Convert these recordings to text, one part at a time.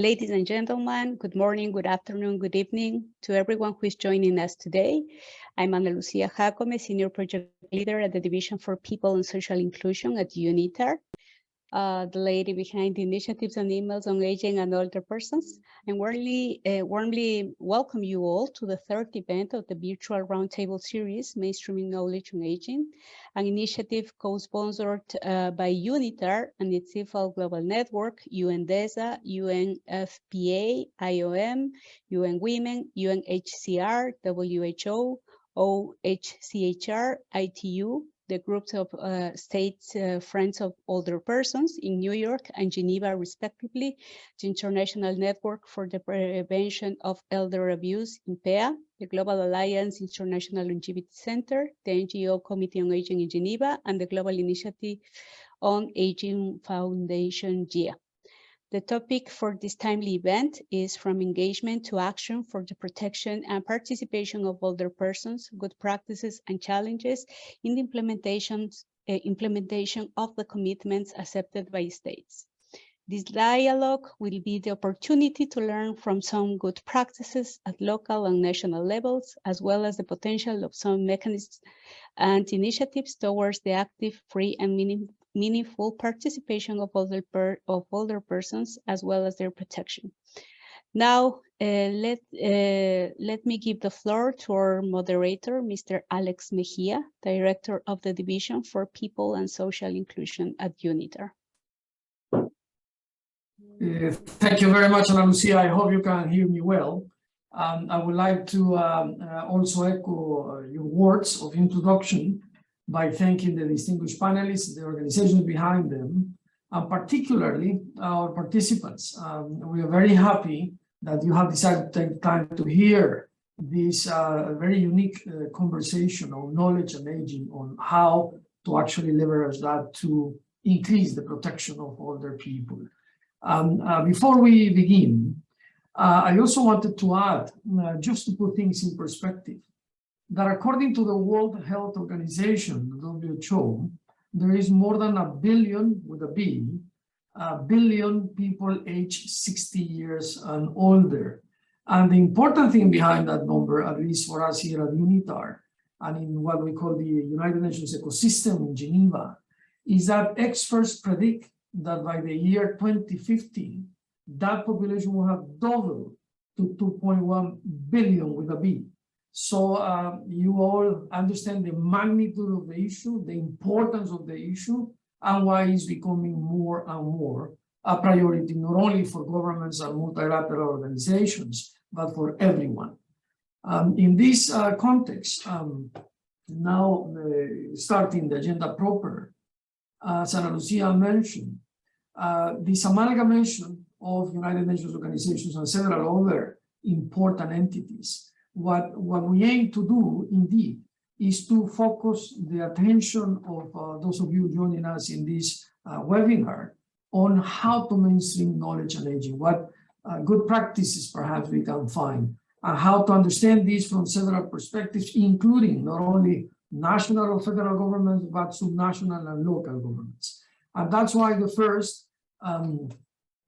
Ladies and gentlemen, good morning, good afternoon, good evening to everyone who is joining us today. I'm Ana Lucia Jacome, Senior Project Leader at the Division for People and Social Inclusion at UNITAR, the lady behind the initiatives and emails on aging and older persons. I warmly welcome you all to the third event of the virtual roundtable series, Mainstreaming Knowledge on Aging, an initiative co-sponsored by UNITAR and its IFAL Global Network, UNDESA, UNFPA, IOM, UN Women, UNHCR, WHO, OHCHR, ITU, the groups of states Friends of Older Persons in New York and Geneva, respectively, the International Network for the Prevention of Elder Abuse, INPEA, the Global Alliance International Longevity Center, the NGO Committee on Aging in Geneva, and the Global Initiative on Aging Foundation, GIA. The topic for this timely event is From Engagement to Action for the Protection and Participation of Older Persons, Good Practices and Challenges in the implementation of the commitments accepted by states. This dialogue will be the opportunity to learn from some good practices at local and national levels, as well as the potential of some mechanisms and initiatives towards the active, free, and meaningful participation of older persons, as well as their protection. Now, let me give the floor to our moderator, Mr. Alex Mejia, Director of the Division for People and Social Inclusion at UNITAR. Thank you very much, Ana Lucia. I hope you can hear me well. I would like to also echo your words of introduction by thanking the distinguished panelists, the organizations behind them, and particularly our participants. We are very happy that you have decided to take time to hear this very unique conversation on knowledge and aging, on how to actually leverage that to increase the protection of older people. Before we begin, I also wanted to add, just to put things in perspective, that according to the World Health Organization, WHO, there is more than 1 billion, with a B, 1 billion people aged 60 years and older. And the important thing behind that number, at least for us here at UNITAR, and in what we call the United Nations ecosystem in Geneva, is that experts predict that by the year 2050, that population will have doubled to 2.1 billion with a B. So you all understand the magnitude of the issue, the importance of the issue, and why it's becoming more and more a priority, not only for governments and multilateral organizations, but for everyone. In this context, now starting the agenda proper, as Ana Lucia mentioned, this amalgamation of United Nations organizations and several other important entities. What we aim to do, indeed, is to focus the attention of those of you joining us in this webinar on how to mainstream knowledge and aging, what good practices perhaps we can find, and how to understand this from several perspectives, including not only national or federal governments, but subnational and local governments. And that's why the first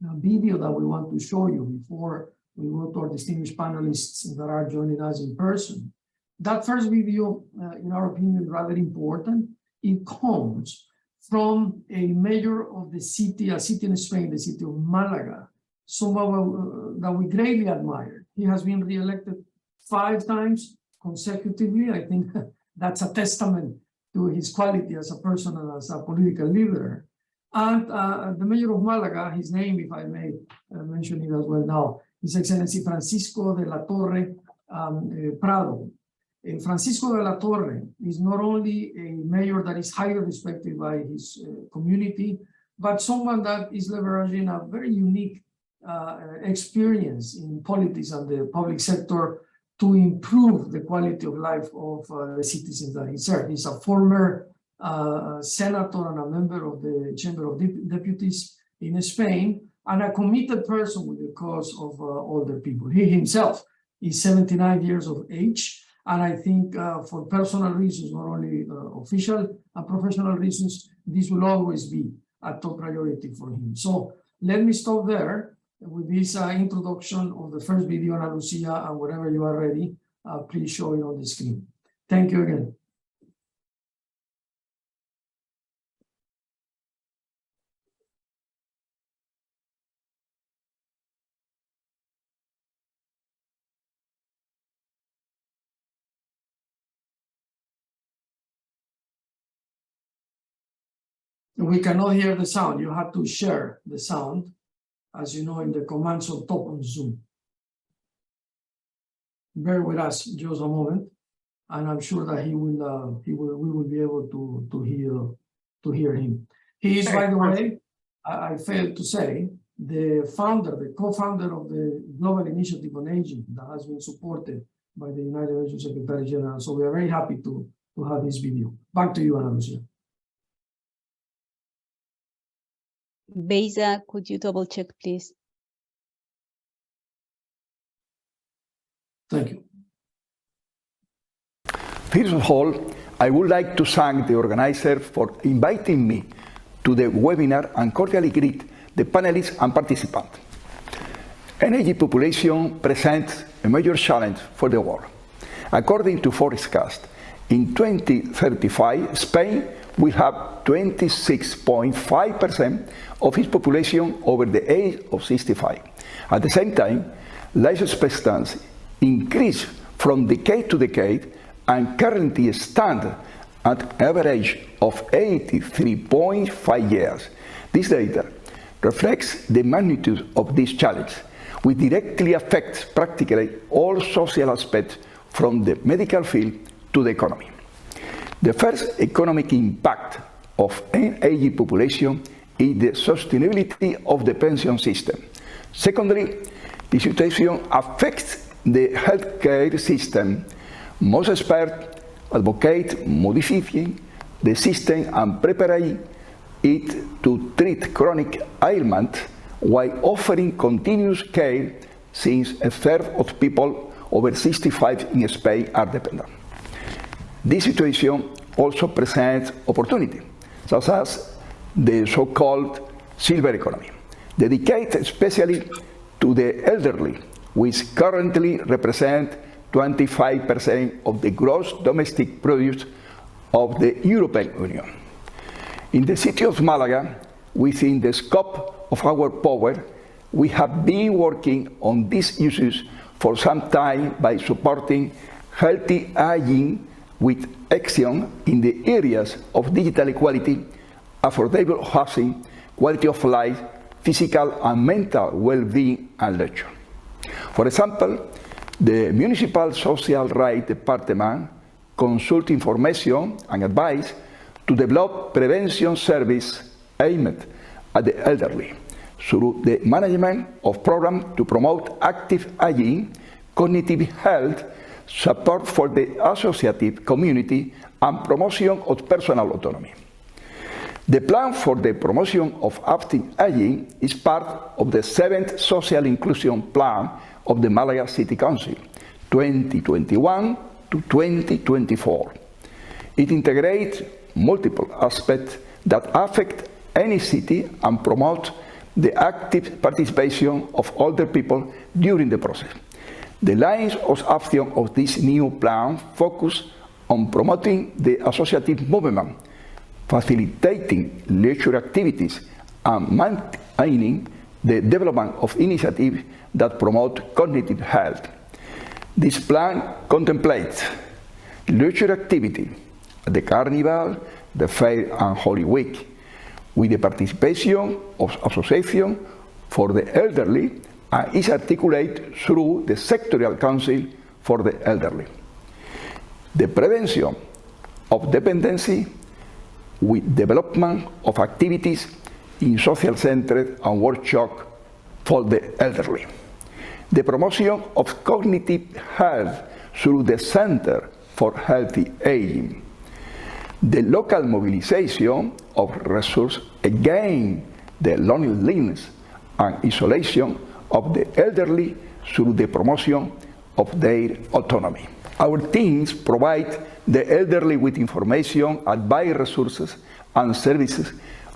video that we want to show you before we go to our distinguished panelists that are joining us in person. That first video, in our opinion, is rather important. It comes from a mayor of the city, a city in Spain, the city of Malaga, someone that we greatly admire. He has been re-elected 5 times consecutively. I think that's a testament to his quality as a person and as a political leader. And the mayor of Malaga, his name, if I may mention it as well now, His Excellency Francisco de la Torre Prado. Francisco de la Torre is not only a mayor that is highly respected by his community, but someone that is leveraging a very unique experience in politics and the public sector to improve the quality of life of the citizens that he serves. He's a former senator and a member of the Chamber of Deputies in Spain, and a committed person with the cause of older people. He himself is 79 years of age, and I think for personal reasons, not only official and professional reasons, this will always be a top priority for him. So let me stop there with this introduction of the first video, Ana Lucia, and whenever you are ready, please show it on the screen. Thank you again. We cannot hear the sound. You have to share the sound, as you know, in the commands on top on Zoom. Bear with us just a moment, and I'm sure that we will be able to hear him. He is, by the way, I failed to say, the co-founder of the Global Initiative on Aging that has been supported by the United Nations Secretary General. So we are very happy to have this video. Back to you, Ana Lucia. Beza, could you double check, please? Thank you. First of all, I would like to thank the organizer for inviting me to the webinar and cordially greet the panelists and participants. An aging population presents a major challenge for the world. According to forecast, in 2035, Spain will have 26.5% of its population over the age of 65. At the same time, life expectancy increased from decade to decade and currently stands at an average of 83.5 years. This data reflects the magnitude of this challenge, which directly affects practically all social aspects from the medical field to the economy. The first economic impact of an aging population is the sustainability of the pension system. Secondly, the situation affects the healthcare system. Most experts advocate modifying the system and preparing it to treat chronic ailments while offering continuous care, since a third of people over 65 in Spain are dependent. This situation also presents opportunity, such as the so-called silver economy, dedicated especially to the elderly, which currently represent 25% of the gross domestic produce of the European Union. In the city of Malaga, within the scope of our power, we have been working on these issues for some time by supporting healthy aging with action in the areas of digital equality, affordable housing, quality of life, physical and mental well-being, and leisure. For example, the Municipal Social Rights Department consults information and advice to develop prevention service aimed at the elderly through the management of programs to promote active aging, cognitive health, support for the associative community, and promotion of personal autonomy. The plan for the promotion of active aging is part of the 7th Social Inclusion Plan of the Malaga City Council, 2021 to 2024. It integrates multiple aspects that affect any city and promote the active participation of older people during the process. The lines of action of this new plan focus on promoting the associative movement, facilitating leisure activities, and maintaining the development of initiatives that promote cognitive health. This plan contemplates leisure activity at the Carnival, the Fair and Holy Week, with the participation of associations for the elderly, and is articulated through the Sectorial Council for the Elderly. The prevention of dependency with development of activities in social centers and workshops for the elderly. The promotion of cognitive health through the Center for Healthy Aging. The local mobilization of resources against the loneliness and isolation of the elderly through the promotion of their autonomy. Our teams provide the elderly with information, advice, resources, and services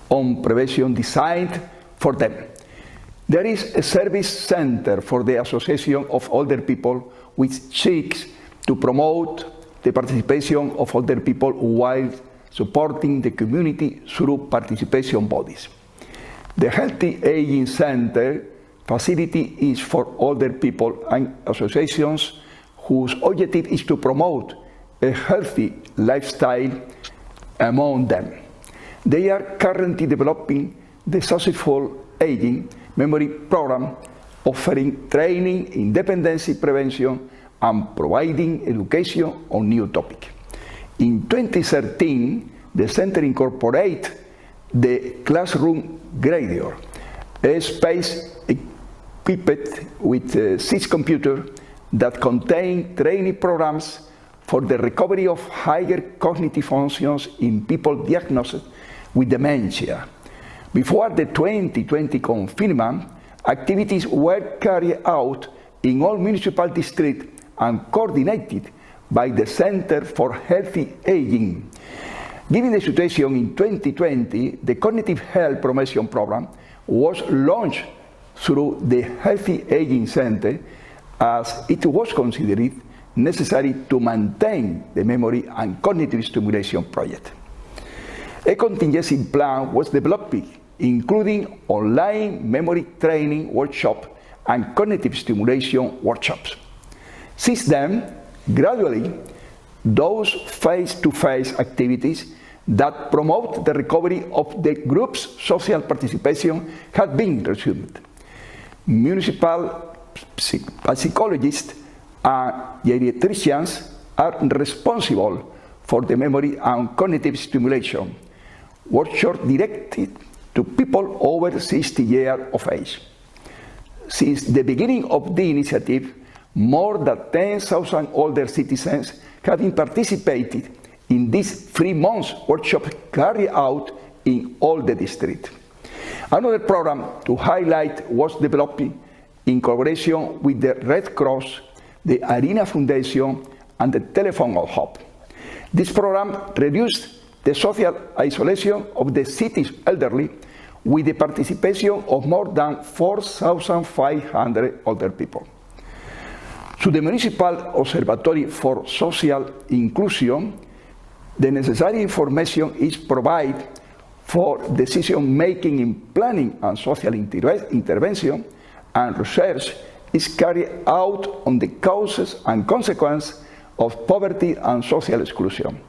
on prevention designed for them. There is a service center for the Association of Older People, which seeks to promote the participation of older people while supporting the community through participation bodies. The Healthy Aging Center facility is for older people and associations whose objective is to promote a healthy lifestyle among them. They are currently developing the Successful Aging Memory Program, offering training in dependency prevention and providing education on new topics. In 2013, the center incorporated the Classroom Grader, a space equipped with 6 computers that contain training programs for the recovery of higher cognitive functions in people diagnosed with dementia. Before the 2020 confinement, activities were carried out in all municipal districts and coordinated by the Center for Healthy Aging. Given the situation in 2020, the Cognitive Health Promotion Program was launched through the Healthy Aging Center, as it was considered necessary to maintain the memory and cognitive stimulation project. A contingency plan was developed, including online memory training workshops and cognitive stimulation workshops. Since then, gradually, those face-to-face activities that promote the recovery of the group's social participation have been resumed. Municipal psychologists and geriatricians are responsible for the memory and cognitive stimulation workshops directed to people over 60 years of age. Since the beginning of the initiative, more than 10,000 older citizens have been participated in this 3-month workshop carried out in all the districts. Another program to highlight was developed in collaboration with the Red Cross, the Arena Foundation, and the Telephone of Hope. This program reduced the social isolation of the city's elderly with the participation of more than 4,500 older people. Through the Municipal Observatory for Social Inclusion, the necessary information is provided for decision-making in planning and social intervention, and research is carried out on the causes and consequences of poverty and social exclusion.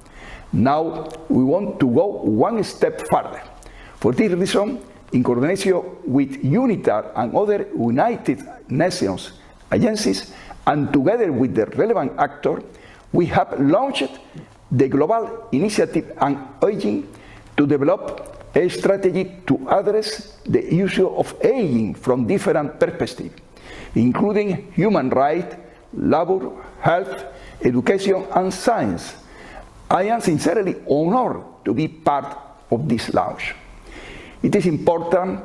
Now, we want to go one step further. For this reason, in coordination with UNITAR and other United Nations agencies, and together with the relevant actors, we have launched the Global Initiative on Aging to develop a strategy to address the issue of aging from different perspectives, including human rights, labor, health, education, and science. I am sincerely honored to be part of this launch. It is important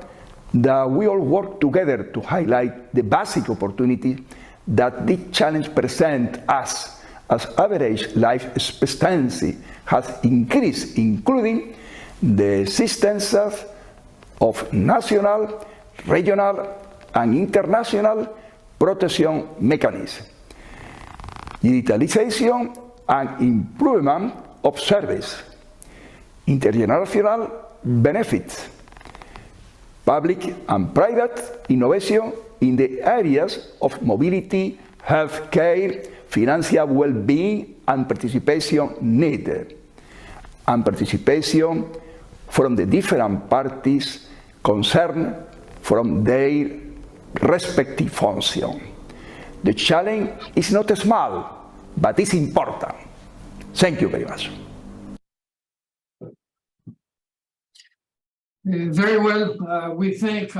that we all work together to highlight the basic opportunities that this challenge presents us as average life expectancy has increased, including the existence of national, regional, and international protection mechanisms, digitalization and improvement of service, intergenerational benefits, public and private innovation in the areas of mobility, healthcare, financial well-being, and participation needed, and participation from the different parties concerned from their respective function. The challenge is not small, but it's important. Thank you very much. Very well. We thank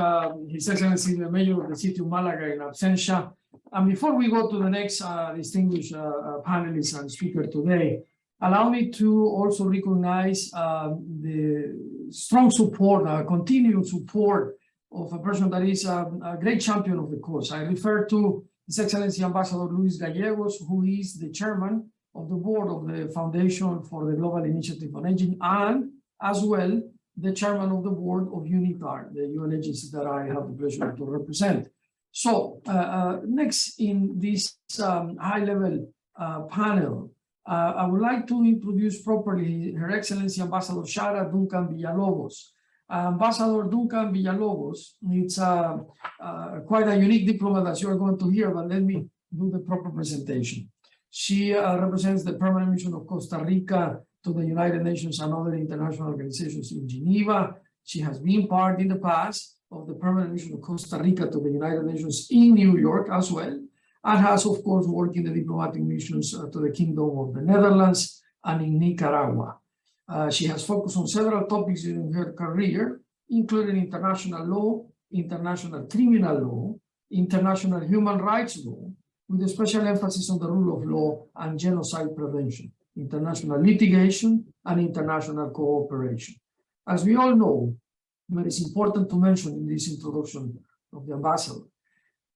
His Excellency the Mayor of the City of Malaga in absentia. And before we go to the next distinguished panelist and speaker today, allow me to also recognize the strong support, continued support of a person that is a great champion of the cause. I refer to His Excellency Ambassador Luis Gallegos, who is the chairman of the board of the Foundation for the Global Initiative on Aging, and as well the chairman of the board of UNITAR, the UN agency that I have the pleasure to represent. So next in this high-level panel, I would like to introduce properly Her Excellency Ambassador Sara Duncan Villalobos. Ambassador Duncan Villalobos, it's quite a unique diplomat as you are going to hear, but let me do the proper presentation. She represents the permanent mission of Costa Rica to the United Nations and other international organizations in Geneva. She has been part in the past of the permanent mission of Costa Rica to the United Nations in New York as well, and has of course worked in the diplomatic missions to the Kingdom of the Netherlands and in Nicaragua. She has focused on several topics in her career, including international law, international criminal law, international human rights law, with a special emphasis on the rule of law and genocide prevention, international litigation, and international cooperation. As we all know, but it's important to mention in this introduction of the ambassador,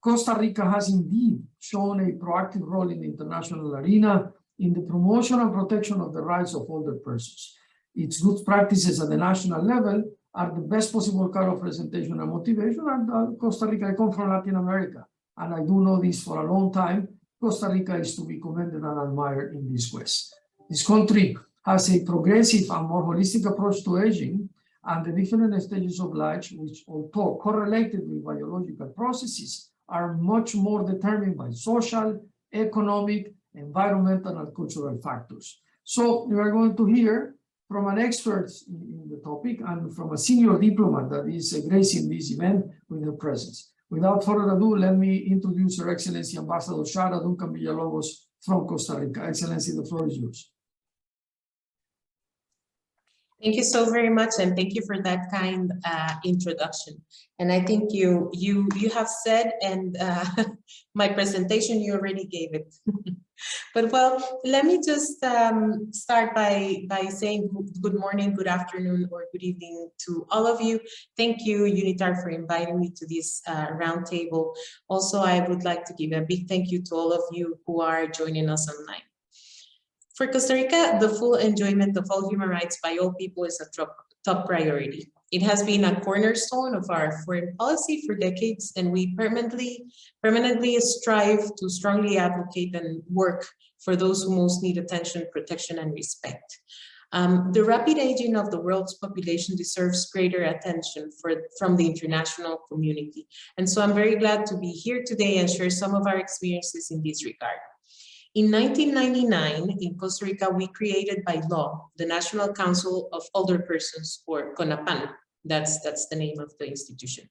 Costa Rica has indeed shown a proactive role in the international arena in the promotion and protection of the rights of older persons. Its good practices at the national level are the best possible kind of presentation and motivation. And Costa Rica, I come from Latin America, and I do know this for a long time. Costa Rica is to be commended and admired in this quest. This country has a progressive and more holistic approach to aging, and the different stages of life, which although correlated with biological processes, are much more determined by social, economic, environmental, and cultural factors. So we are going to hear from an expert in the topic and from a senior diplomat that is gracing this event with her presence. Without further ado, let me introduce Her Excellency Ambassador Sara Duncan Villalobos from Costa Rica. Excellency, the floor is yours. Thank you so very much, and thank you for that kind introduction. And I think you have said, and my presentation, you already gave it. But well, let me just start by saying good morning, good afternoon, or good evening to all of you. Thank you, UNITAR, for inviting me to this roundtable. Also, I would like to give a big thank you to all of you who are joining us online. For Costa Rica, the full enjoyment of all human rights by all people is a top priority. It has been a cornerstone of our foreign policy for decades, and we permanently strive to strongly advocate and work for those who most need attention, protection, and respect. The rapid aging of the world's population deserves greater attention from the international community. And so I'm very glad to be here today and share some of our experiences in this regard. In 1999, in Costa Rica, we created by law the National Council of Older Persons, or CONAPAN. That's the name of the institution,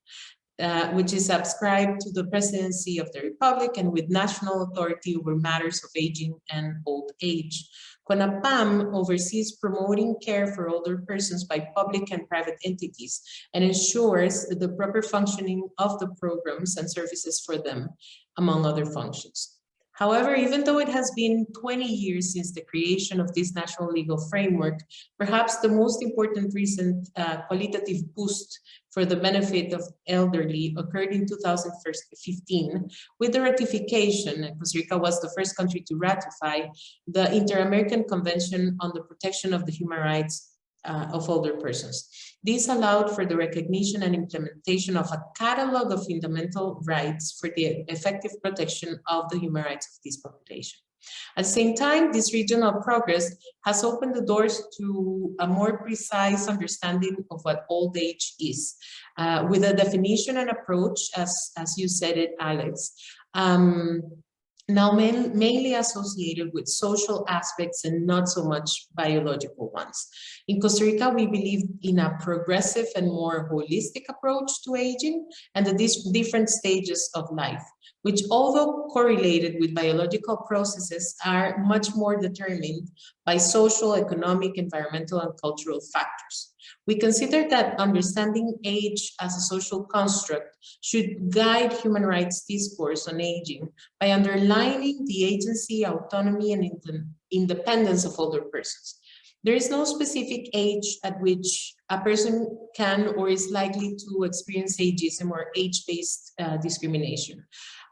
which is subscribed to the presidency of the Republic and with national authority over matters of aging and old age. CONAPAM oversees promoting care for older persons by public and private entities and ensures the proper functioning of the programs and services for them, among other functions. However, even though it has been 20 years since the creation of this national legal framework, perhaps the most important recent qualitative boost for the benefit of elderly occurred in 2015 with the ratification, and Costa Rica was the first country to ratify, the Inter-American Convention on the Protection of the Human Rights of Older Persons. This allowed for the recognition and implementation of a catalog of fundamental rights for the effective protection of the human rights of this population. At the same time, this regional progress has opened the doors to a more precise understanding of what old age is, with a definition and approach, as you said it, Alex, now mainly associated with social aspects and not so much biological ones. In Costa Rica, we believe in a progressive and more holistic approach to aging and the different stages of life, which, although correlated with biological processes, are much more determined by social, economic, environmental, and cultural factors. We consider that understanding age as a social construct should guide human rights discourse on aging by underlining the agency, autonomy, and independence of older persons. There is no specific age at which a person can or is likely to experience ageism or age-based discrimination,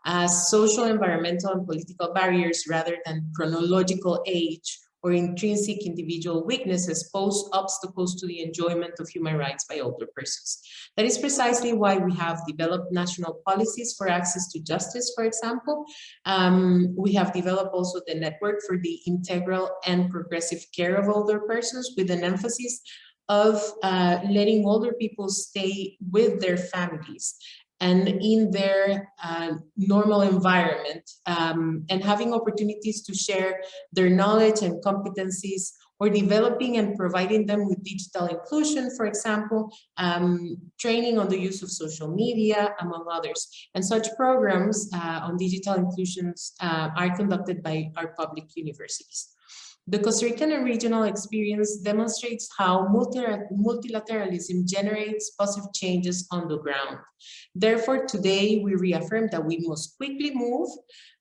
as social, environmental, and political barriers rather than chronological age or intrinsic individual weaknesses pose obstacles to the enjoyment of human rights by older persons. That is precisely why we have developed national policies for access to justice, for example. We have developed also the network for the integral and progressive care of older persons, with an emphasis of letting older people stay with their families and in their normal environment, and having opportunities to share their knowledge and competencies, or developing and providing them with digital inclusion, for example, training on the use of social media, among others. And such programs on digital inclusions are conducted by our public universities. The Costa Rican and regional experience demonstrates how multilateralism generates positive changes on the ground. Therefore, today we reaffirm that we must quickly move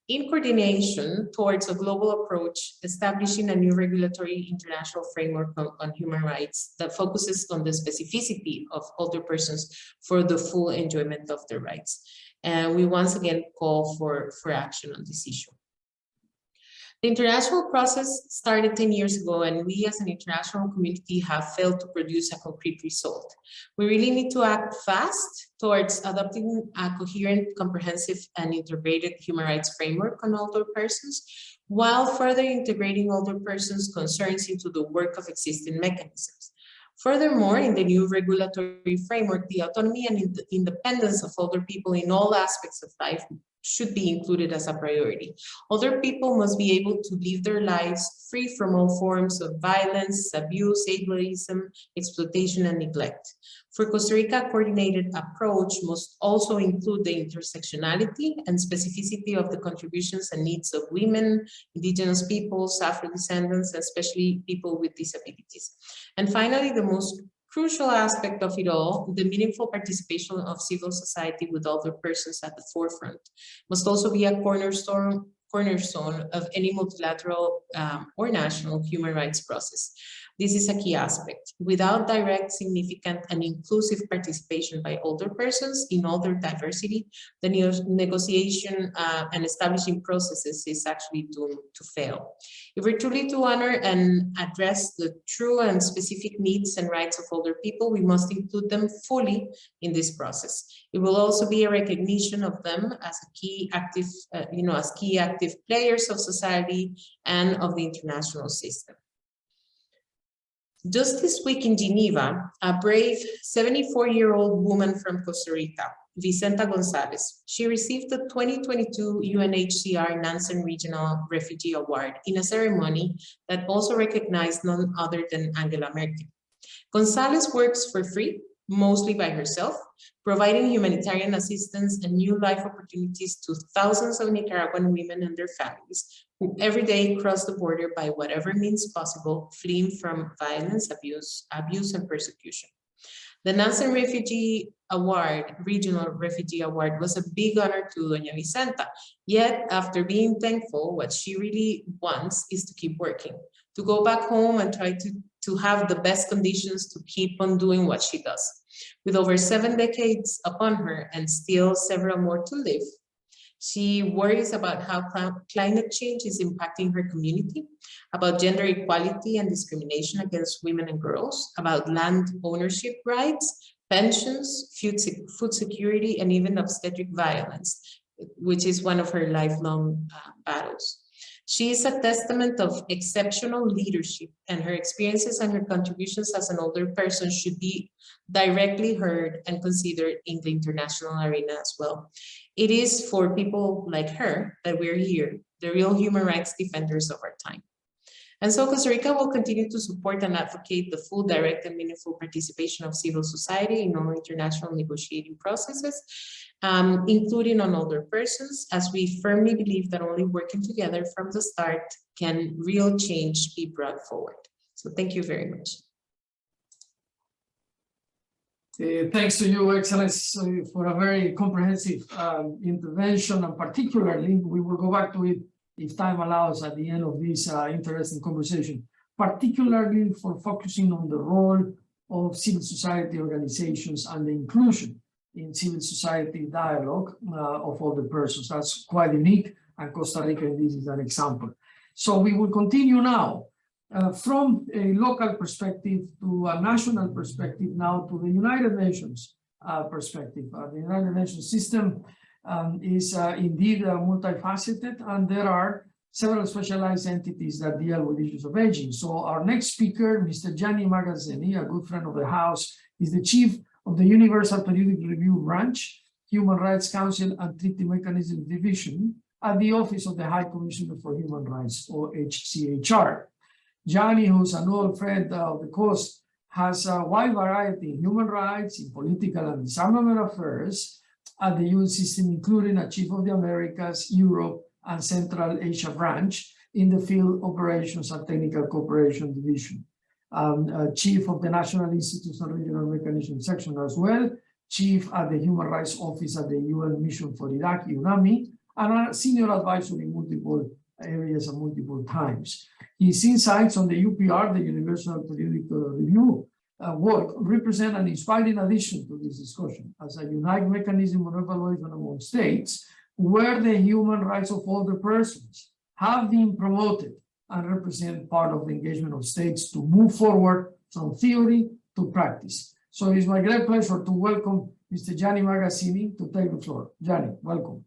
in coordination towards a global approach, establishing a new regulatory international framework on human rights that focuses on the specificity of older persons for the full enjoyment of their rights. And we once again call for action on this issue. The international process started 10 years ago, and we as an international community have failed to produce a concrete result. We really need to act fast towards adopting a coherent, comprehensive, and integrated human rights framework on older persons, while further integrating older persons' concerns into the work of existing mechanisms. Furthermore, in the new regulatory framework, the autonomy and independence of older people in all aspects of life should be included as a priority. Older people must be able to live their lives free from all forms of violence, abuse, ableism, exploitation, and neglect. For Costa Rica, a coordinated approach must also include the intersectionality and specificity of the contributions and needs of women, indigenous peoples, Afro-descendants, especially people with disabilities. And finally, the most crucial aspect of it all, the meaningful participation of civil society with older persons at the forefront, must also be a cornerstone of any multilateral or national human rights process. This is a key aspect. Without direct, significant, and inclusive participation by older persons in all their diversity, the negotiation and establishing processes is actually doomed to fail. If we're truly to honor and address the true and specific needs and rights of older people, we must include them fully in this process. It will also be a recognition of them as a key active, as key active players of society and of the international system. Just this week in Geneva, a brave 74-year-old woman from Costa Rica, Vicenta Gonzalez, she received the 2022 UNHCR Nansen Regional Refugee Award in a ceremony that also recognized none other than Angela Merkel. Gonzalez works for free, mostly by herself, providing humanitarian assistance and new life opportunities to thousands of Nicaraguan women and their families who every day cross the border by whatever means possible, fleeing from violence, abuse, and persecution. The Nansen Refugee Award, Regional Refugee Award, was a big honor to Doña Vicenta. Yet, after being thankful, what she really wants is to keep working, to go back home and try to have the best conditions to keep on doing what she does. With over 7 decades upon her and still several more to live, she worries about how climate change is impacting her community, about gender equality and discrimination against women and girls, about land ownership rights, pensions, food security, and even obstetric violence, which is one of her lifelong battles. She is a testament of exceptional leadership, and her experiences and her contributions as an older person should be directly heard and considered in the international arena as well. It is for people like her that we're here, the real human rights defenders of our time. And so Costa Rica will continue to support and advocate the full, direct, and meaningful participation of civil society in all international negotiating processes, including on older persons, as we firmly believe that only working together from the start can real change be brought forward. So thank you very much. Thanks to you, Excellence, for a very comprehensive intervention, and particularly, we will go back to it if time allows at the end of this interesting conversation, particularly for focusing on the role of civil society organizations and the inclusion in civil society dialogue of older persons. That's quite unique, and Costa Rica, this is an example. So we will continue now from a local perspective to a national perspective now to the United Nations perspective. The United Nations system is indeed multifaceted, and there are several specialized entities that deal with issues of aging. So our next speaker, Mr. Gianni Magazzini, a good friend of the House, is the chief of the Universal Periodic Review Branch, Human Rights Council and Treaty Mechanism Division at the Office of the High Commissioner for Human Rights, OHCHR. Gianni, who's an old friend of the coast, has a wide variety in human rights, in political and disarmament affairs at the UN system, including a Chief of the Americas, Europe, and Central Asia branch in the Field Operations and Technical Cooperation Division. Chief of the National Institutes and Regional Mechanism section as well, Chief at the Human Rights Office at the UN Mission for Iraq, UNAMI, and a senior advisor in multiple areas and multiple times. His insights on the UPR, the Universal Periodic Review work, represent an inspiring addition to this discussion as a unique mechanism of evaluation among states where the human rights of older persons have been promoted and represent part of the engagement of states to move forward from theory to practice. So it's my great pleasure to welcome Mr. Gianni Magazzini to take the floor. Gianni, welcome.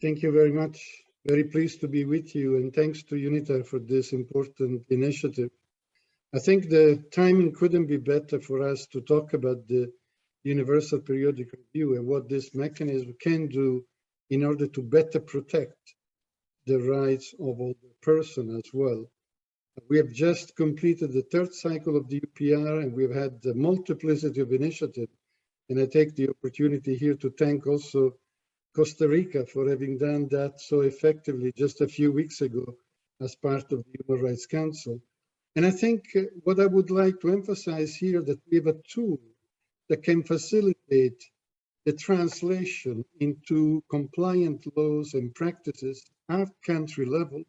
Thank you very much. Very pleased to be with you, and thanks to UNITAR for this important initiative. I think the timing couldn't be better for us to talk about the Universal Periodic Review and what this mechanism can do in order to better protect the rights of older person as well. We have just completed the third cycle of the UPR, and we've had a multiplicity of initiatives. And I take the opportunity here to thank also Costa Rica for having done that so effectively just a few weeks ago as part of the Human Rights Council. And I think what I would like to emphasize here that we have a tool that can facilitate the translation into compliant laws and practices at country level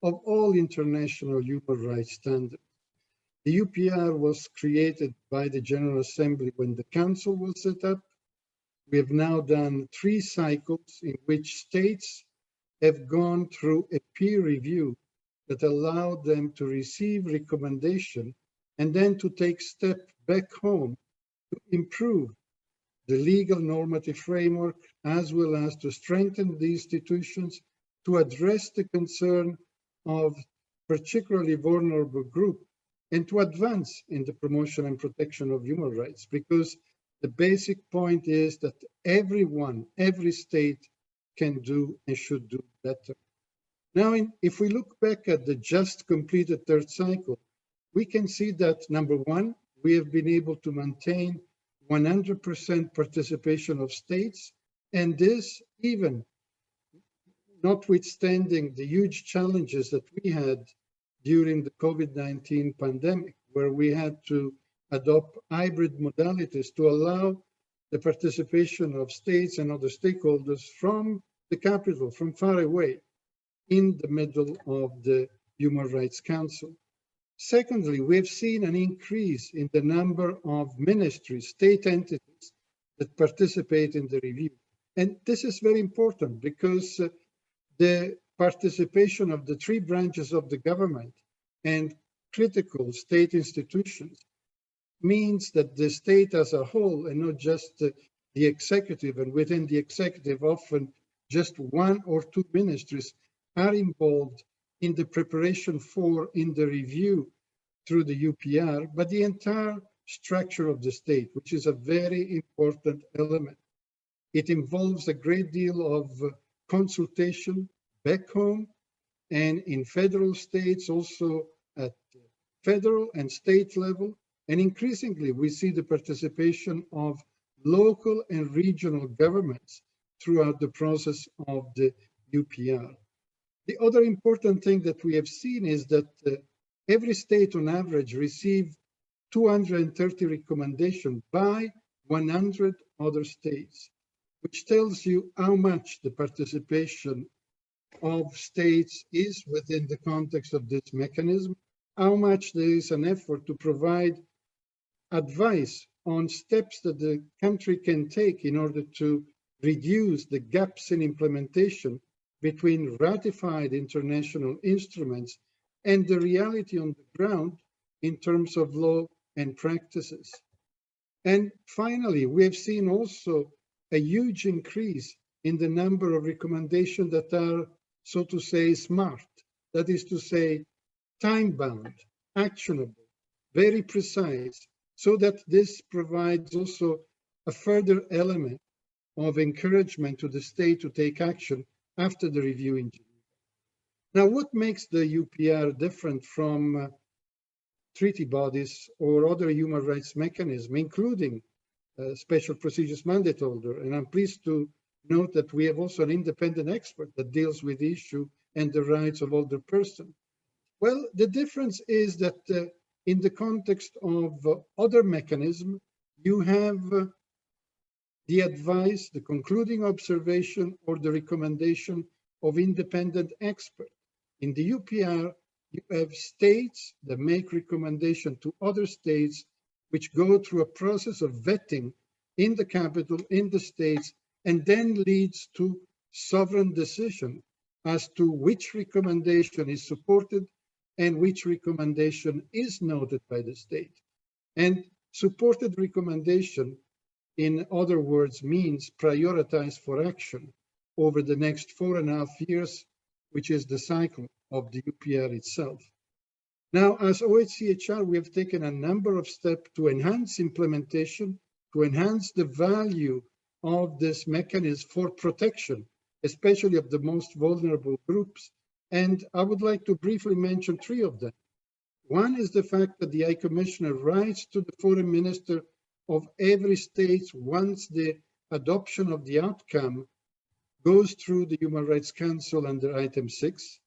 of all international human rights standards. The UPR was created by the General Assembly when the Council was set up. We have now done 3 cycles in which states have gone through a peer review that allowed them to receive recommendation and then to take steps back home to improve the legal normative framework, as well as to strengthen the institutions to address the concern of particularly vulnerable groups and to advance in the promotion and protection of human rights, because the basic point is that everyone, every state can do and should do better. Now, if we look back at the just completed third cycle, we can see that, number one, we have been able to maintain 100% participation of states, and this even notwithstanding the huge challenges that we had during the COVID-19 pandemic, where we had to adopt hybrid modalities to allow the participation of states and other stakeholders from the capital, from far away, in the middle of the Human Rights Council. Secondly, we've seen an increase in the number of ministries, state entities that participate in the review. And this is very important because the participation of the 3 branches of the government and critical state institutions means that the state as a whole, and not just the executive, and within the executive often just 1 or 2 ministries are involved in the preparation for, in the review through the UPR, but the entire structure of the state, which is a very important element. It involves a great deal of consultation back home and in federal states, also at federal and state level. And increasingly, we see the participation of local and regional governments throughout the process of the UPR. The other important thing that we have seen is that every state on average received 230 recommendations by 100 other states, which tells you how much the participation of states is within the context of this mechanism, how much there is an effort to provide advice on steps that the country can take in order to reduce the gaps in implementation between ratified international instruments and the reality on the ground in terms of law and practices. And finally, we have seen also a huge increase in the number of recommendations that are, so to say, smart. That is to say, time-bound, actionable, very precise, so that this provides also a further element of encouragement to the state to take action after the review in Geneva. Now, what makes the UPR different from treaty bodies or other human rights mechanisms, including special procedures mandate holder? And I'm pleased to note that we have also an independent expert that deals with the issue and the rights of older persons. Well, the difference is that in the context of other mechanisms, you have the advice, the concluding observation, or the recommendation of independent expert. In the UPR, you have states that make recommendation to other states, which go through a process of vetting in the capital, in the states, and then leads to sovereign decision as to which recommendation is supported and which recommendation is noted by the state. And supported recommendation, in other words, means prioritized for action over the next 4.5 years, which is the cycle of the UPR itself. Now, as OHCHR, we have taken a number of steps to enhance implementation, to enhance the value of this mechanism for protection, especially of the most vulnerable groups. And I would like to briefly mention 3 of them. One is the fact that the High Commissioner writes to the foreign minister of every state once the adoption of the outcome goes through the Human Rights Council under item 6.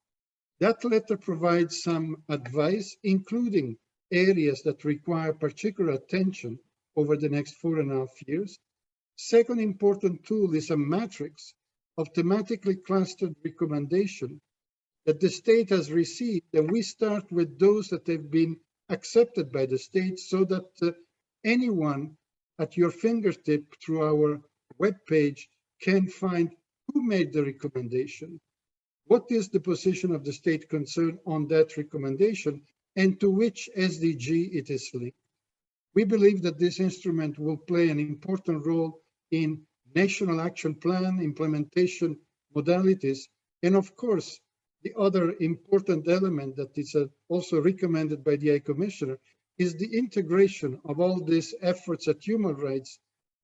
That letter provides some advice, including areas that require particular attention over the next 4.5 years. Second important tool is a matrix of thematically clustered recommendation that the state has received, and we start with those that have been accepted by the state, so that anyone at your fingertip through our webpage can find who made the recommendation, what is the position of the state concerned on that recommendation, and to which SDG it is linked. We believe that this instrument will play an important role in national action plan implementation modalities. And of course, the other important element that is also recommended by the High Commissioner is the integration of all these efforts at human rights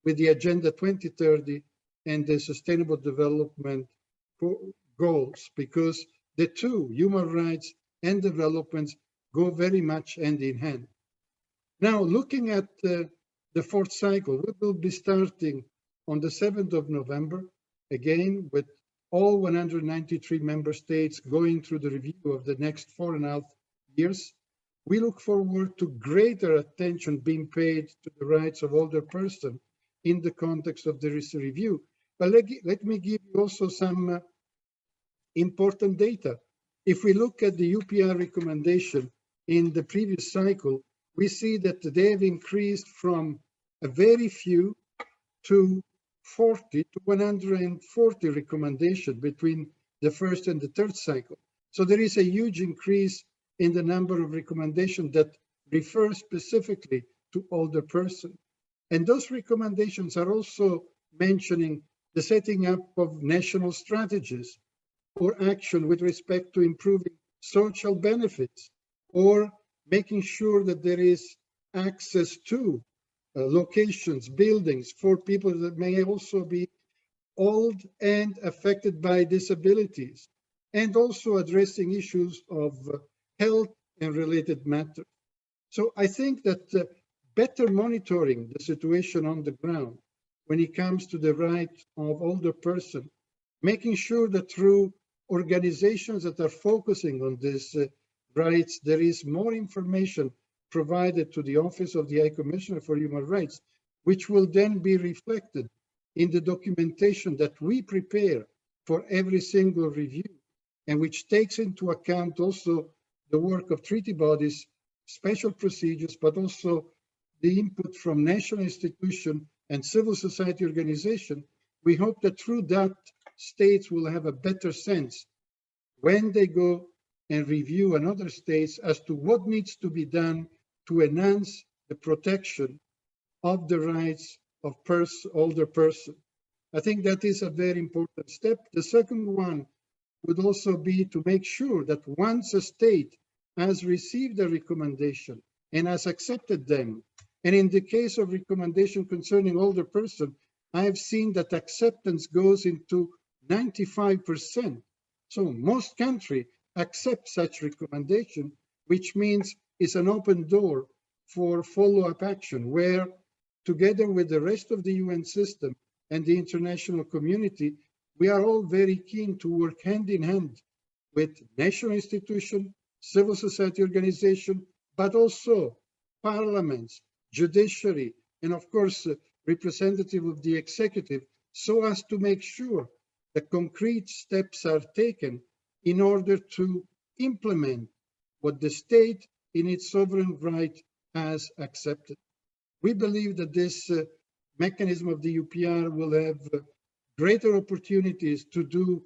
with the Agenda 2030 and the Sustainable Development Goals, because the two, human rights and development, go very much hand in hand. Now, looking at the 4th cycle, we will be starting on the 7th of November, again, with all 193 member states going through the review of the next 4.5 years. We look forward to greater attention being paid to the rights of older persons in the context of this review. But let me give you also some important data. If we look at the UPR recommendation in the previous cycle, we see that they have increased from a very few to 40 to 140 recommendations between the 1st and the 3rd cycle. So there is a huge increase in the number of recommendations that refer specifically to older persons. And those recommendations are also mentioning the setting up of national strategies or action with respect to improving social benefits, or making sure that there is access to locations, buildings for people that may also be old and affected by disabilities, and also addressing issues of health and related matters. So I think that better monitoring the situation on the ground when it comes to the right of older persons, making sure that through organizations that are focusing on these rights, there is more information provided to the Office of the High Commissioner for Human Rights, which will then be reflected in the documentation that we prepare for every single review, and which takes into account also the work of treaty bodies, special procedures, but also the input from national institutions and civil society organizations. We hope that through that, states will have a better sense when they go and review in other states as to what needs to be done to enhance the protection of the rights of older persons. I think that is a very important step. The second one would also be to make sure that once a state has received a recommendation and has accepted them, and in the case of recommendation concerning older person, I have seen that acceptance goes into 95%. So most countries accept such recommendation, which means it's an open door for follow-up action, where together with the rest of the UN system and the international community, we are all very keen to work hand in hand with national institutions, civil society organizations, but also parliaments, judiciary, and of course, representative of the executive, so as to make sure that concrete steps are taken in order to implement what the state in its sovereign right has accepted. We believe that this mechanism of the UPR will have greater opportunities to do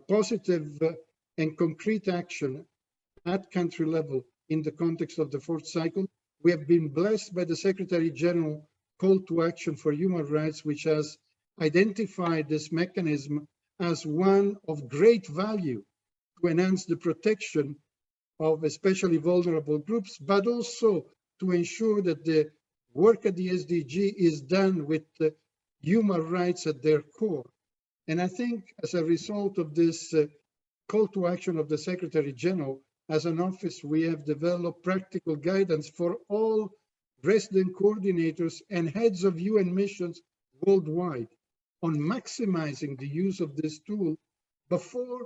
positive and concrete action at country level in the context of the fourth cycle. We have been blessed by the Secretary General call to action for human rights, which has identified this mechanism as one of great value to enhance the protection of especially vulnerable groups, but also to ensure that the work at the SDG is done with human rights at their core. And I think as a result of this call to action of the Secretary General, as an office, we have developed practical guidance for all resident coordinators and heads of UN missions worldwide on maximizing the use of this tool before,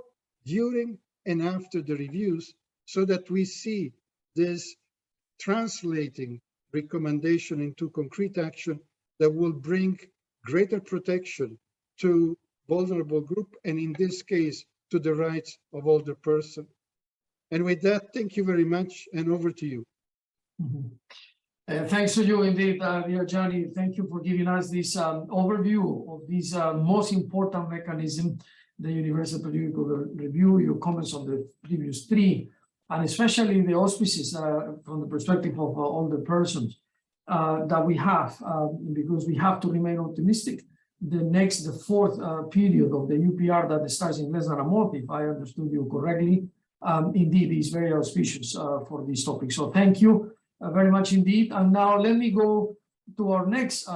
during, and after the reviews, so that we see this translating recommendation into concrete action that will bring greater protection to vulnerable group, and in this case, to the rights of older person. And with that, thank you very much, and over to you. Thanks to you indeed, dear Johnny. Thank you for giving us this overview of this most important mechanism, the Universal Periodical Review, your comments on the previous three, and especially the auspices from the perspective of older persons that we have, because we have to remain optimistic. The fourth period of the UPR that starts in less than a month, if I understood you correctly, indeed is very auspicious for this topic. So thank you very much indeed. And now let me go to our next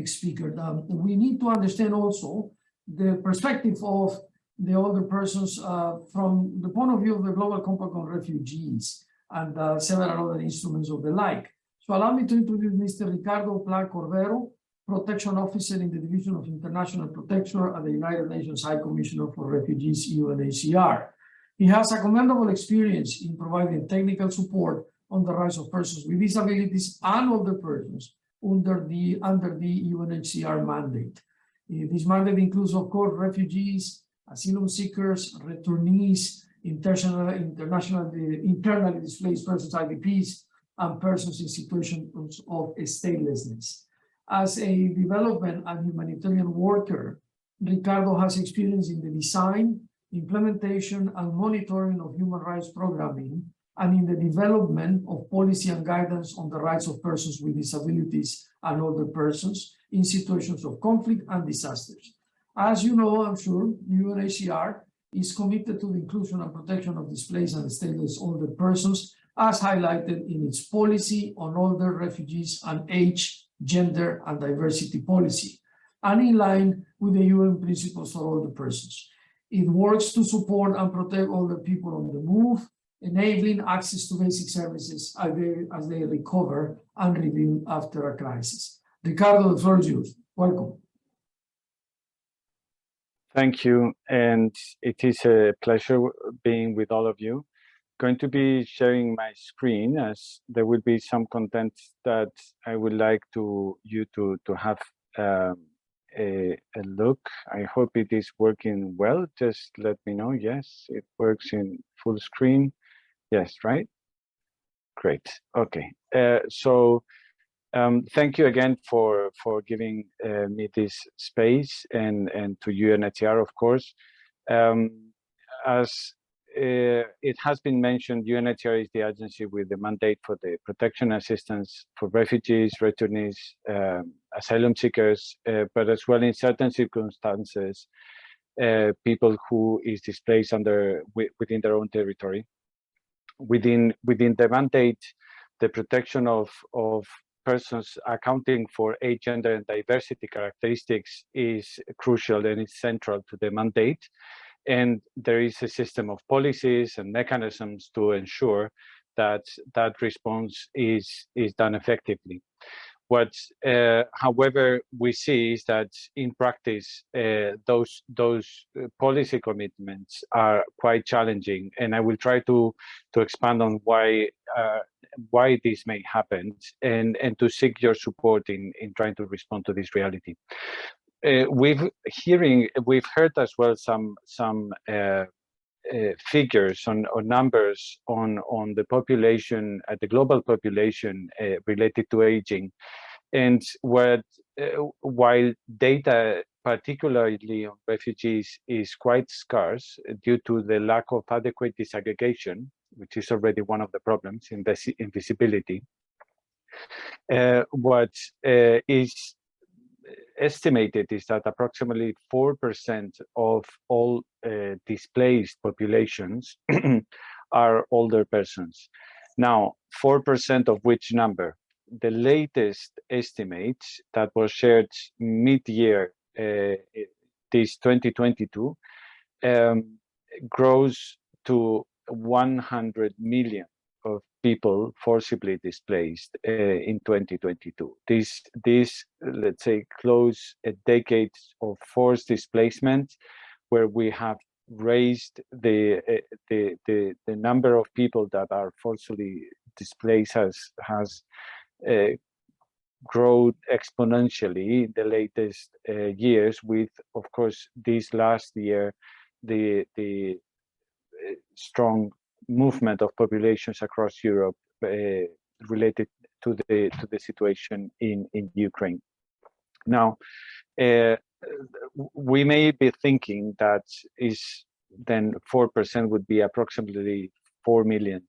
speaker. We need to understand also the perspective of the older persons from the point of view of the Global Compact on Refugees and several other instruments of the like. So allow me to introduce Mr. Ricardo Pla Corvero, Protection Officer in the Division of International Protection at the United Nations High Commissioner for Refugees, UNHCR. He has a commendable experience in providing technical support on the rights of persons with disabilities and older persons under the UNHCR mandate. This mandate includes, of course, refugees, asylum seekers, returnees, internally displaced persons, IDPs, and persons in situations of statelessness. As a development and humanitarian worker, Ricardo has experience in the design, implementation, and monitoring of human rights programming, and in the development of policy and guidance on the rights of persons with disabilities and older persons in situations of conflict and disasters. As you know, I'm sure, UNHCR is committed to the inclusion and protection of displaced and stateless older persons, as highlighted in its policy on older refugees and age, gender, and diversity policy, and in line with the UN principles for older persons. It works to support and protect older people on the move, enabling access to basic services as they recover and rebuild after a crisis. Ricardo, the floor is yours. Welcome. Thank you, and it is a pleasure being with all of you. Going to be sharing my screen, as there will be some content that I would like you to have a look. I hope it is working well. Just let me know. Yes, it works in full screen. Yes, right? Great. Okay. Thank you again for giving me this space, and to UNHCR, of course. As it has been mentioned, UNHCR is the agency with the mandate for the protection assistance for refugees, returnees, asylum seekers, but as well in certain circumstances, people who is displaced within their own territory. Within the mandate, the protection of persons accounting for age, gender, and diversity characteristics is crucial and is central to the mandate. And there is a system of policies and mechanisms to ensure that that response is done effectively. What, however, we see is that in practice, those policy commitments are quite challenging, and I will try to expand on why this may happen, and to seek your support in trying to respond to this reality. We've heard as well some figures or numbers on the population, the global population related to aging, and while data, particularly on refugees, is quite scarce due to the lack of adequate disaggregation, which is already one of the problems in invisibility. What is estimated is that approximately 4% of all displaced populations are older persons. Now, 4% of which number? The latest estimate that was shared mid-year, this 2022, grows to 100 million of people forcibly displaced in 2022. This, let's say, close a decade of forced displacement, where we have raised the number of people that are forcibly displaced has grown exponentially in the latest years, with, of course, this last year, the strong movement of populations across Europe related to the situation in Ukraine. Now, we may be thinking that then 4% would be approximately 4 million.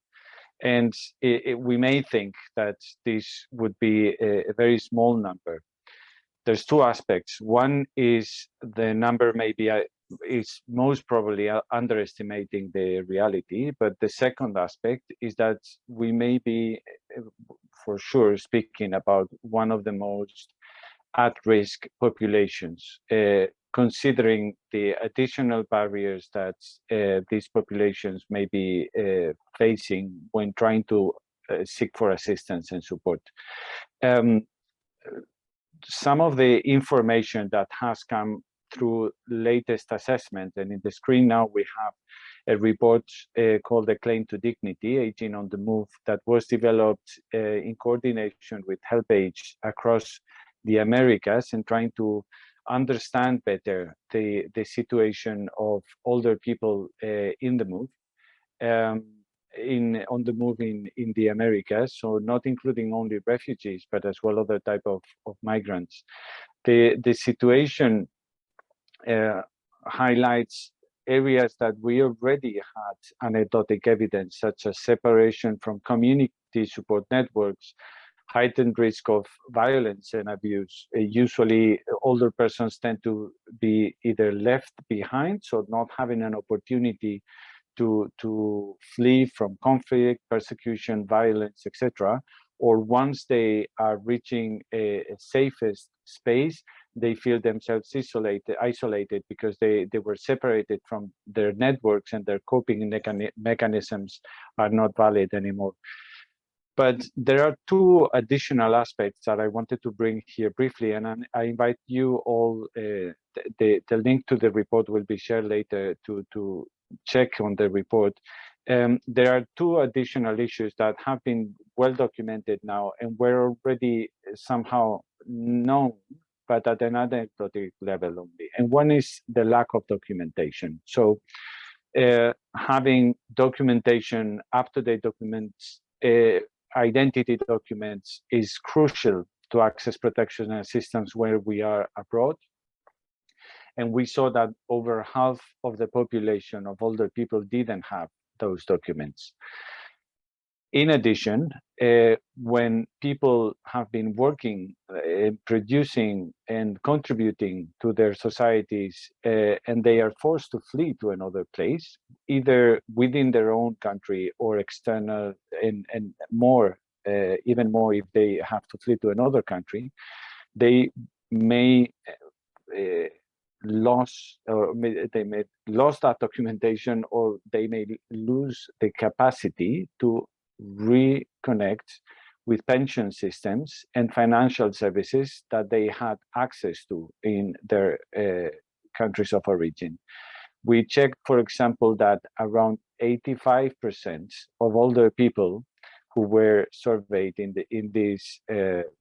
And we may think that this would be a very small number. There's two aspects. One is the number is most probably underestimating the reality, but the second aspect is that we may be, for sure, speaking about one of the most at-risk populations, considering the additional barriers that these populations may be facing when trying to seek for assistance and support. Some of the information that has come through latest assessment, and in the screen now we have a report called The Claim to Dignity, Aging on the Move, that was developed in coordination with HelpAge across the Americas, and trying to understand better the situation of older people in the move, on the move in the Americas, so not including only refugees, but as well other type of migrants. The situation highlights areas that we already had anecdotic evidence, such as separation from community support networks, heightened risk of violence and abuse. Usually older persons tend to be either left behind, so not having an opportunity to flee from conflict, persecution, violence, etc. Or once they are reaching a safest space, they feel themselves isolated because they were separated from their networks, and their coping mechanisms are not valid anymore. But there are two additional aspects that I wanted to bring here briefly, and I invite you all, the link to the report will be shared later to check on the report. There are two additional issues that have been well documented now and were already somehow known, but at an anecdotal level only. And one is the lack of documentation. So having documentation, up-to-date documents, identity documents is crucial to access protection and assistance where we are abroad. And we saw that over half of the population of older people didn't have those documents. In addition, when people have been working, producing and contributing to their societies, and they are forced to flee to another place, either within their own country or external, and more, even more if they have to flee to another country, they may lose that documentation, or they may lose the capacity to reconnect with pension systems and financial services that they had access to in their countries of origin. We checked, for example, that around 85% of older people who were surveyed in this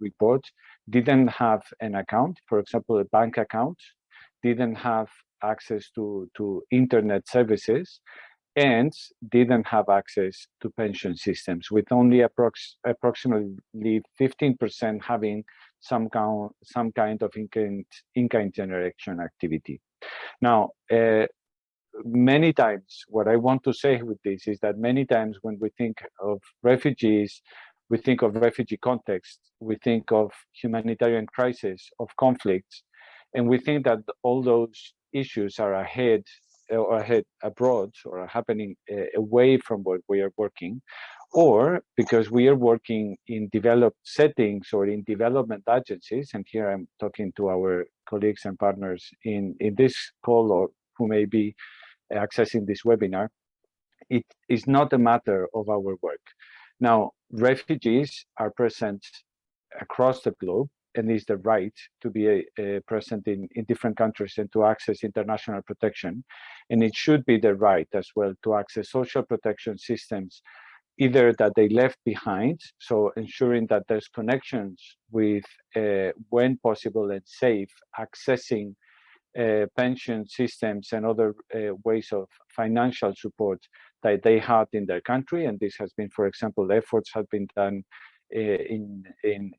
report didn't have an account, for example, a bank account, didn't have access to internet services, and didn't have access to pension systems, with only approximately 15% having some kind of in-kind generation activity. Now, many times, what I want to say with this is that many times when we think of refugees, we think of refugee context, we think of humanitarian crisis, of conflicts, and we think that all those issues are ahead abroad, or are happening away from what we are working, or because we are working in developed settings or in development agencies. And here I'm talking to our colleagues and partners in this call, or who may be accessing this webinar. It is not a matter of our work. Now, refugees are present across the globe, and is the right to be present in different countries and to access international protection. And it should be the right as well to access social protection systems, either that they left behind, so ensuring that there's connections with, when possible and safe, accessing pension systems and other ways of financial support that they had in their country. And this has been, for example, efforts have been done in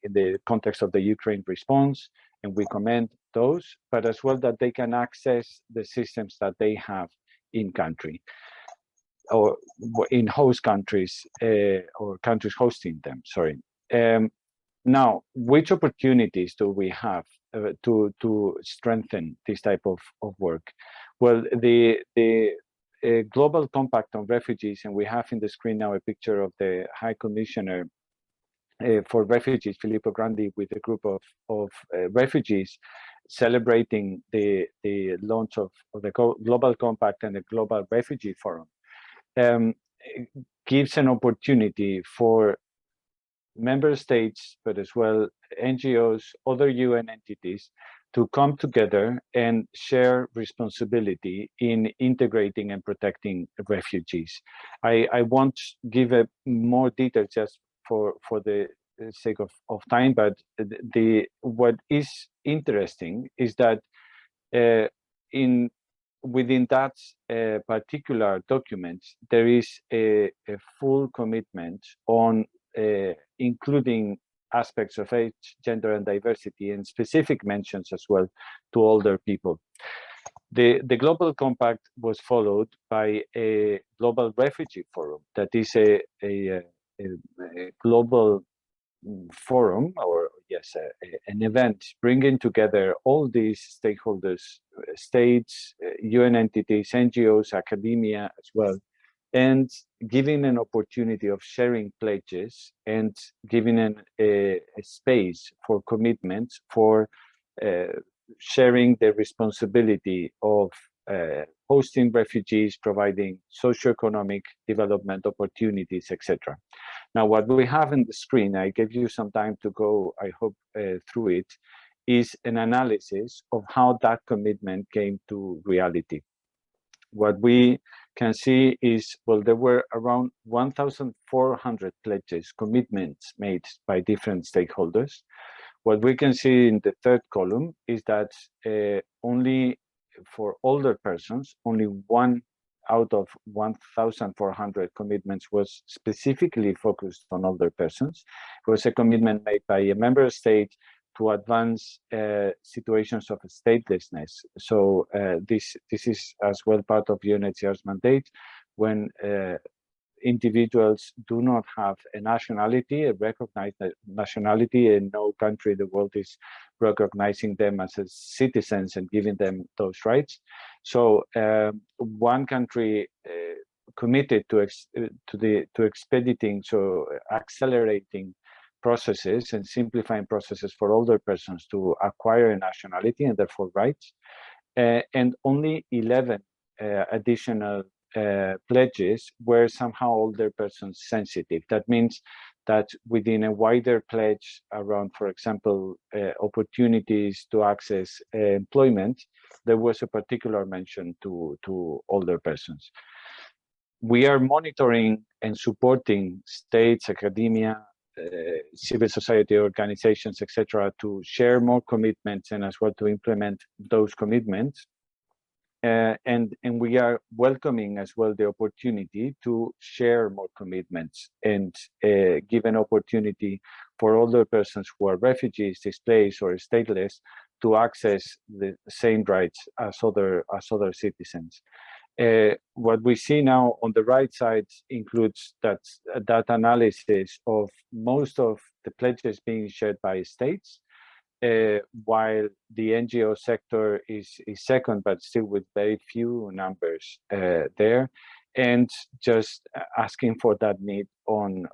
the context of the Ukraine response, and we commend those, but as well that they can access the systems that they have in country, or in host countries, or countries hosting them, sorry. Now, which opportunities do we have to strengthen this type of work? Well, the Global Compact on Refugees, and we have in the screen now a picture of the High Commissioner for Refugees, Filippo Grandi, with a group of refugees, celebrating the launch of the Global Compact and the Global Refugee Forum. Gives an opportunity for member states, but as well NGOs, other UN entities, to come together and share responsibility in integrating and protecting refugees. I won't give a more detail just for the sake of time, but what is interesting is that within that particular document, there is a full commitment on including aspects of age, gender, and diversity, and specific mentions as well to older people. The Global Compact was followed by a Global Refugee Forum, that is a global forum, or yes, an event bringing together all these stakeholders, states, UN entities, NGOs, academia as well, and giving an opportunity of sharing pledges and giving a space for commitments, for sharing the responsibility of hosting refugees, providing socioeconomic development opportunities, etc. Now, what we have in the screen, I gave you some time to go, I hope, through it, is an analysis of how that commitment came to reality. What we can see is, well, there were around 1,400 pledges, commitments made by different stakeholders. What we can see in the third column is that only for older persons, only 1 out of 1,400 commitments was specifically focused on older persons. It was a commitment made by a member state to advance situations of statelessness. So this is as well part of UNHCR's mandate when individuals do not have a nationality, a recognized nationality, and no country in the world is recognizing them as citizens and giving them those rights. So one country committed to expediting, so accelerating processes and simplifying processes for older persons to acquire a nationality and therefore rights, and only 11 additional pledges were somehow older persons sensitive. That means that within a wider pledge around, for example, opportunities to access employment, there was a particular mention to older persons. We are monitoring and supporting states, academia, civil society organizations, etc., to share more commitments and as well to implement those commitments. And we are welcoming as well the opportunity to share more commitments and give an opportunity for older persons who are refugees, displaced, or stateless to access the same rights as other citizens. What we see now on the right side includes that analysis of most of the pledges being shared by states, while the NGO sector is second, but still with very few numbers there, and just asking for that need on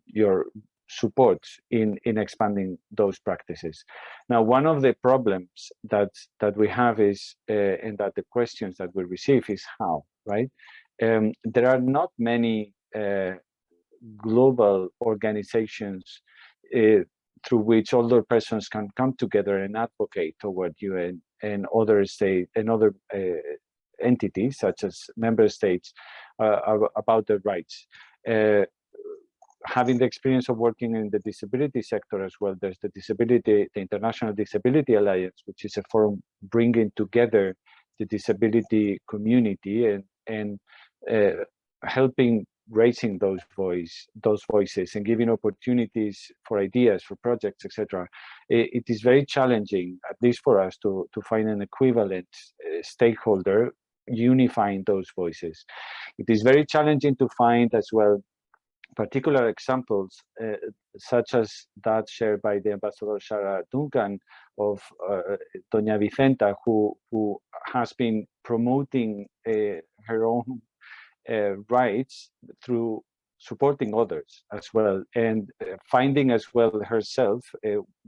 your support in expanding those practices. Now, one of the problems that we have is, and that the questions that we receive is how, right? There are not many global organizations through which older persons can come together and advocate toward UN and other state and other entities such as member states about their rights. Having the experience of working in the disability sector as well, there's the International Disability Alliance, which is a forum bringing together the disability community and helping raising those voices and giving opportunities for ideas, for projects, etc. It is very challenging, at least for us, to find an equivalent stakeholder unifying those voices. It is very challenging to find as well particular examples, such as that shared by the Ambassador Sarah Duncan of Doña Vicenta, who has been promoting her own rights through supporting others as well, and finding as well herself.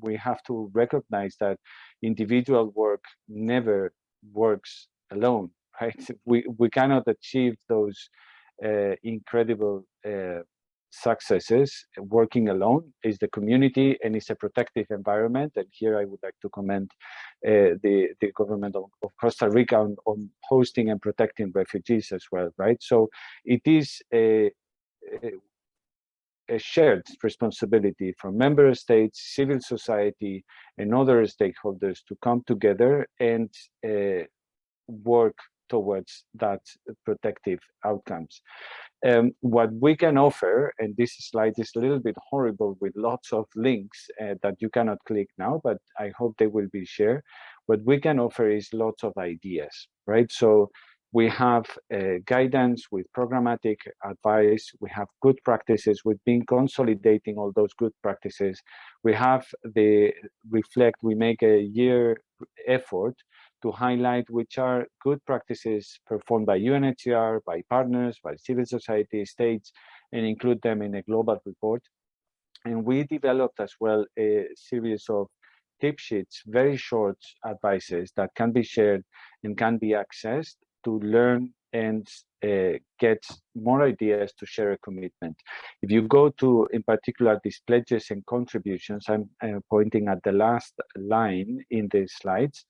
We have to recognize that individual work never works alone, right? We cannot achieve those incredible successes working alone. Is the community and it's a protective environment. And here I would like to commend the government of Costa Rica on hosting and protecting refugees as well, right? So it is a shared responsibility from member states, civil society, and other stakeholders to come together and work towards that protective outcomes. What we can offer, and this slide is a little bit horrible with lots of links that you cannot click now, but I hope they will be shared. What we can offer is lots of ideas, right? So we have guidance with programmatic advice. We have good practices. We've been consolidating all those good practices. We have the reflect, we make a year effort to highlight which are good practices performed by UNHCR, by partners, by civil society, states, and include them in a global report. And we developed as well a series of tip sheets, very short advices that can be shared and can be accessed to learn and get more ideas to share a commitment. If you go to, in particular, these pledges and contributions, I'm pointing at the last line in the slides,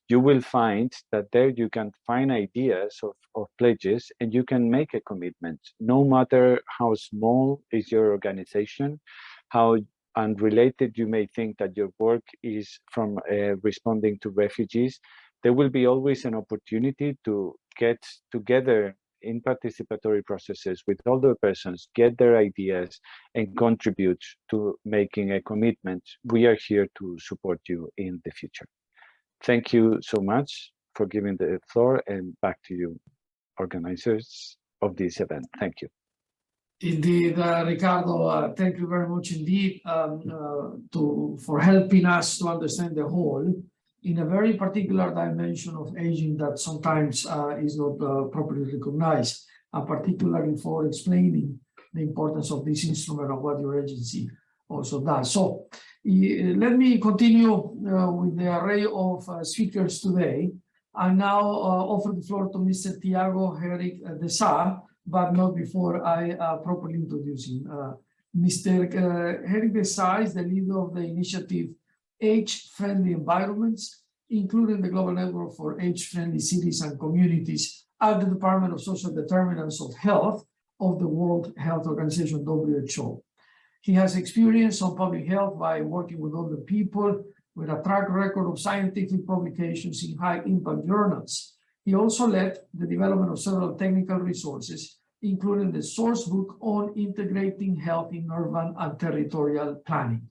you will find that there you can find ideas of pledges and you can make a commitment, no matter how small is your organization, how unrelated you may think that your work is from responding to refugees. There will be always an opportunity to get together in participatory processes with older persons, get their ideas and contribute to making a commitment, we are here to support you in the future. Thank you so much for giving the floor, and back to you, organizers of this event. Thank you. Indeed, Ricardo, thank you very much indeed for helping us to understand the whole in a very particular dimension of aging that sometimes is not properly recognized, and particularly for explaining the importance of this instrument of what your agency also does. So let me continue with the array of speakers today. I now offer the floor to Mr. Tiago Henrique de Sá, but not before I properly introduce him. Mr. Henrique de Sá is the leader of the initiative Age-Friendly Environments, including the Global Network for Age-Friendly Cities and Communities at the Department of Social Determinants of Health of the World Health Organization, WHO. He has experience on public health by working with older people with a track record of scientific publications in high-impact journals. He also led the development of several technical resources, including the source book on integrating health in urban and territorial planning.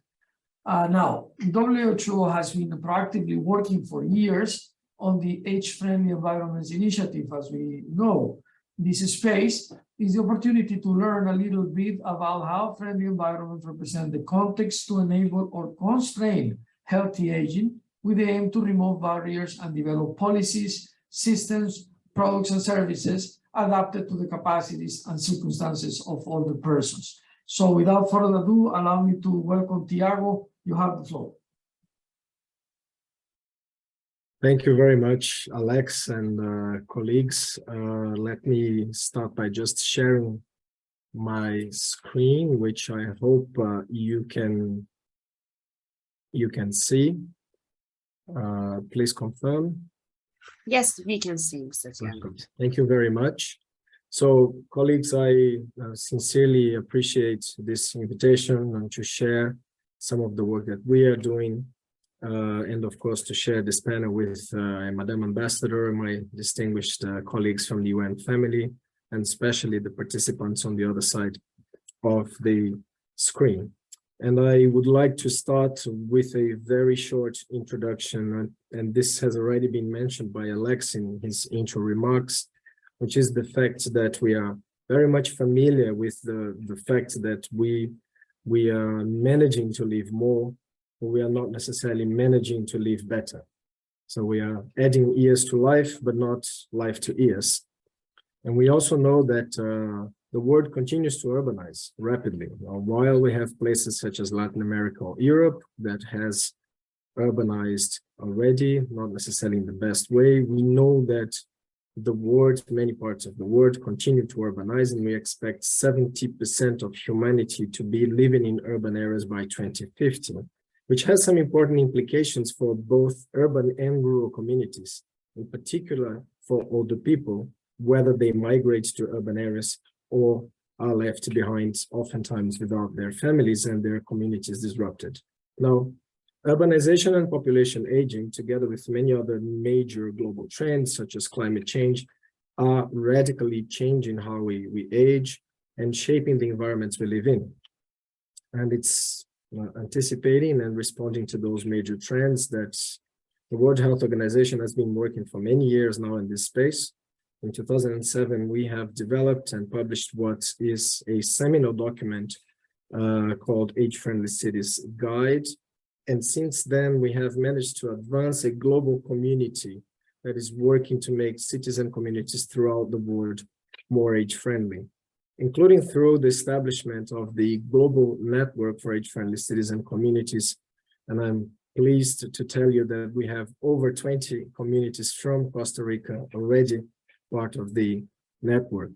Now, WHO has been proactively working for years on the Age-Friendly Environments Initiative, as we know. This space is the opportunity to learn a little bit about how friendly environments represent the context to enable or constrain healthy aging, with the aim to remove barriers and develop policies, systems, products, and services adapted to the capacities and circumstances of older persons. So without further ado, allow me to welcome Tiago. You have the floor. Thank you very much, Alex and colleagues. Let me start by just sharing my screen, which I hope you can see. Please confirm. Yes, we can see, Mr. Tiago. Thank you very much. So, colleagues, I sincerely appreciate this invitation and to share some of the work that we are doing, and of course to share this panel with Madam Ambassador, my distinguished colleagues from the UN family, and especially the participants on the other side of the screen. And I would like to start with a very short introduction, and this has already been mentioned by Alex in his intro remarks, which is the fact that we are very much familiar with the fact that we are managing to live more, but we are not necessarily managing to live better. So we are adding years to life, but not life to years. And we also know that the world continues to urbanize rapidly. While we have places such as Latin America or Europe that has urbanized already, not necessarily in the best way, we know that the world, many parts of the world continue to urbanize, and we expect 70% of humanity to be living in urban areas by 2050, which has some important implications for both urban and rural communities, in particular for older people, whether they migrate to urban areas or are left behind, oftentimes without their families and their communities disrupted. Now, urbanization and population aging, together with many other major global trends, such as climate change, are radically changing how we age and shaping the environments we live in. And it's anticipating and responding to those major trends that the World Health Organization has been working for many years now in this space. In 2007, we have developed and published what is a seminal document called Age-Friendly Cities Guide. And since then, we have managed to advance a global community that is working to make cities and communities throughout the world more age-friendly, including through the establishment of the Global Network for Age-Friendly Cities and Communities. And I'm pleased to tell you that we have over 20 communities from Costa Rica already part of the network.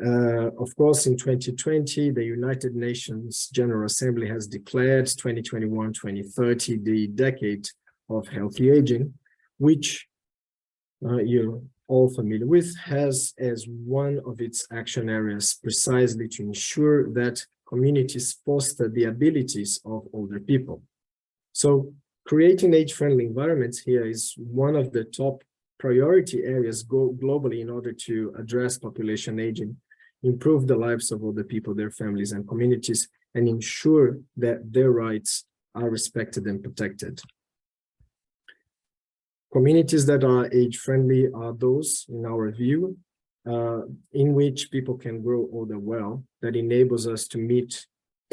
Of course, in 2020, the United Nations General Assembly has declared 2021-2030 the decade of healthy aging, which you're all familiar with, has as one of its action areas precisely to ensure that communities foster the abilities of older people. So creating age-friendly environments here is one of the top priority areas globally in order to address population aging, improve the lives of all the people, their families and communities, and ensure that their rights are respected and protected. Communities that are age-friendly are those, in our view, in which people can grow older well, that enables us to meet,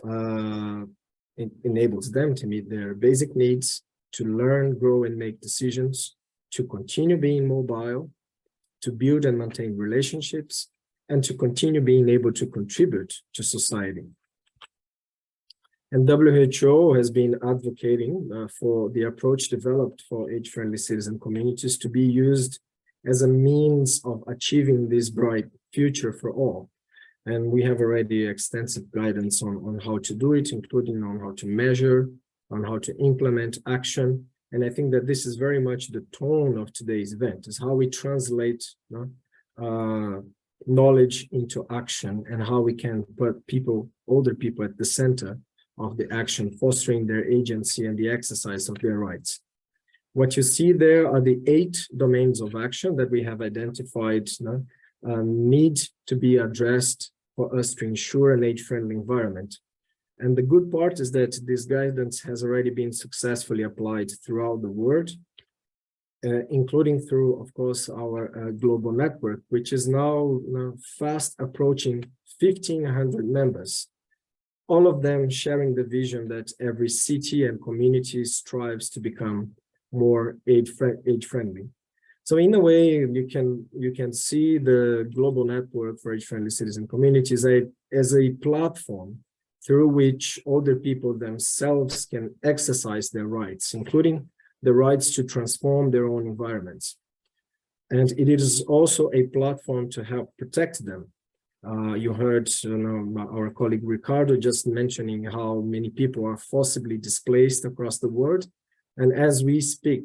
it enables them to meet their basic needs, to learn, grow, and make decisions, to continue being mobile, to build and maintain relationships, and to continue being able to contribute to society. And WHO has been advocating for the approach developed for age-friendly citizen communities to be used as a means of achieving this bright future for all. And we have already extensive guidance on how to do it, including on how to measure, on how to implement action. And I think that this is very much the tone of today's event, is how we translate knowledge into action and how we can put people, older people, at the center of the action, fostering their agency and the exercise of their rights. What you see there are the 8 domains of action that we have identified need to be addressed for us to ensure an age-friendly environment. And the good part is that this guidance has already been successfully applied throughout the world, including through, of course, our global network, which is now fast approaching 1,500 members, all of them sharing the vision that every city and community strives to become more age-friendly. So in a way, you can see the global network for age-friendly citizen communities as a platform through which older people themselves can exercise their rights, including the rights to transform their own environments. And it is also a platform to help protect them. You heard our colleague Ricardo just mentioning how many people are forcibly displaced across the world. And as we speak,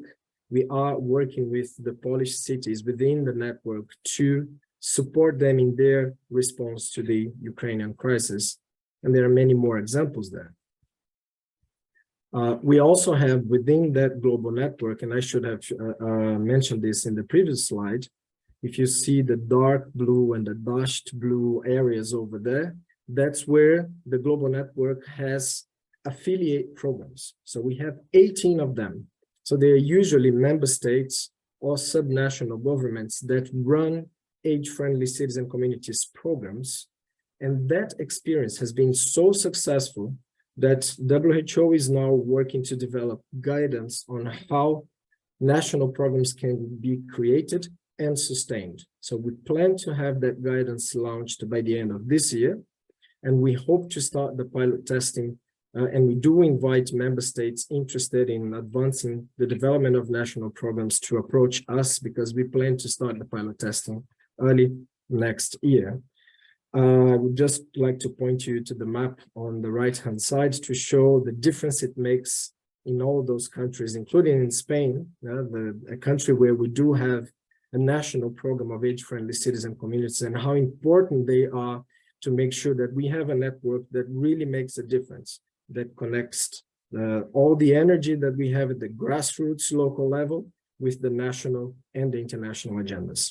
we are working with the Polish cities within the network to support them in their response to the Ukrainian crisis. And there are many more examples there. We also have within that global network, and I should have mentioned this in the previous slide, if you see the dark blue and the dashed blue areas over there, that's where the global network has affiliate programs. So we have 18 of them. So they are usually member states or subnational governments that run age-friendly citizen communities programs. And that experience has been so successful that WHO is now working to develop guidance on how national programs can be created and sustained. So we plan to have that guidance launched by the end of this year. And we hope to start the pilot testing. And we do invite member states interested in advancing the development of national programs to approach us, because we plan to start the pilot testing early next year. I would just like to point you to the map on the right-hand side to show the difference it makes in all those countries, including in Spain, a country where we do have a national program of age-friendly citizen communities, and how important they are to make sure that we have a network that really makes a difference, that connects all the energy that we have at the grassroots local level with the national and the international agendas.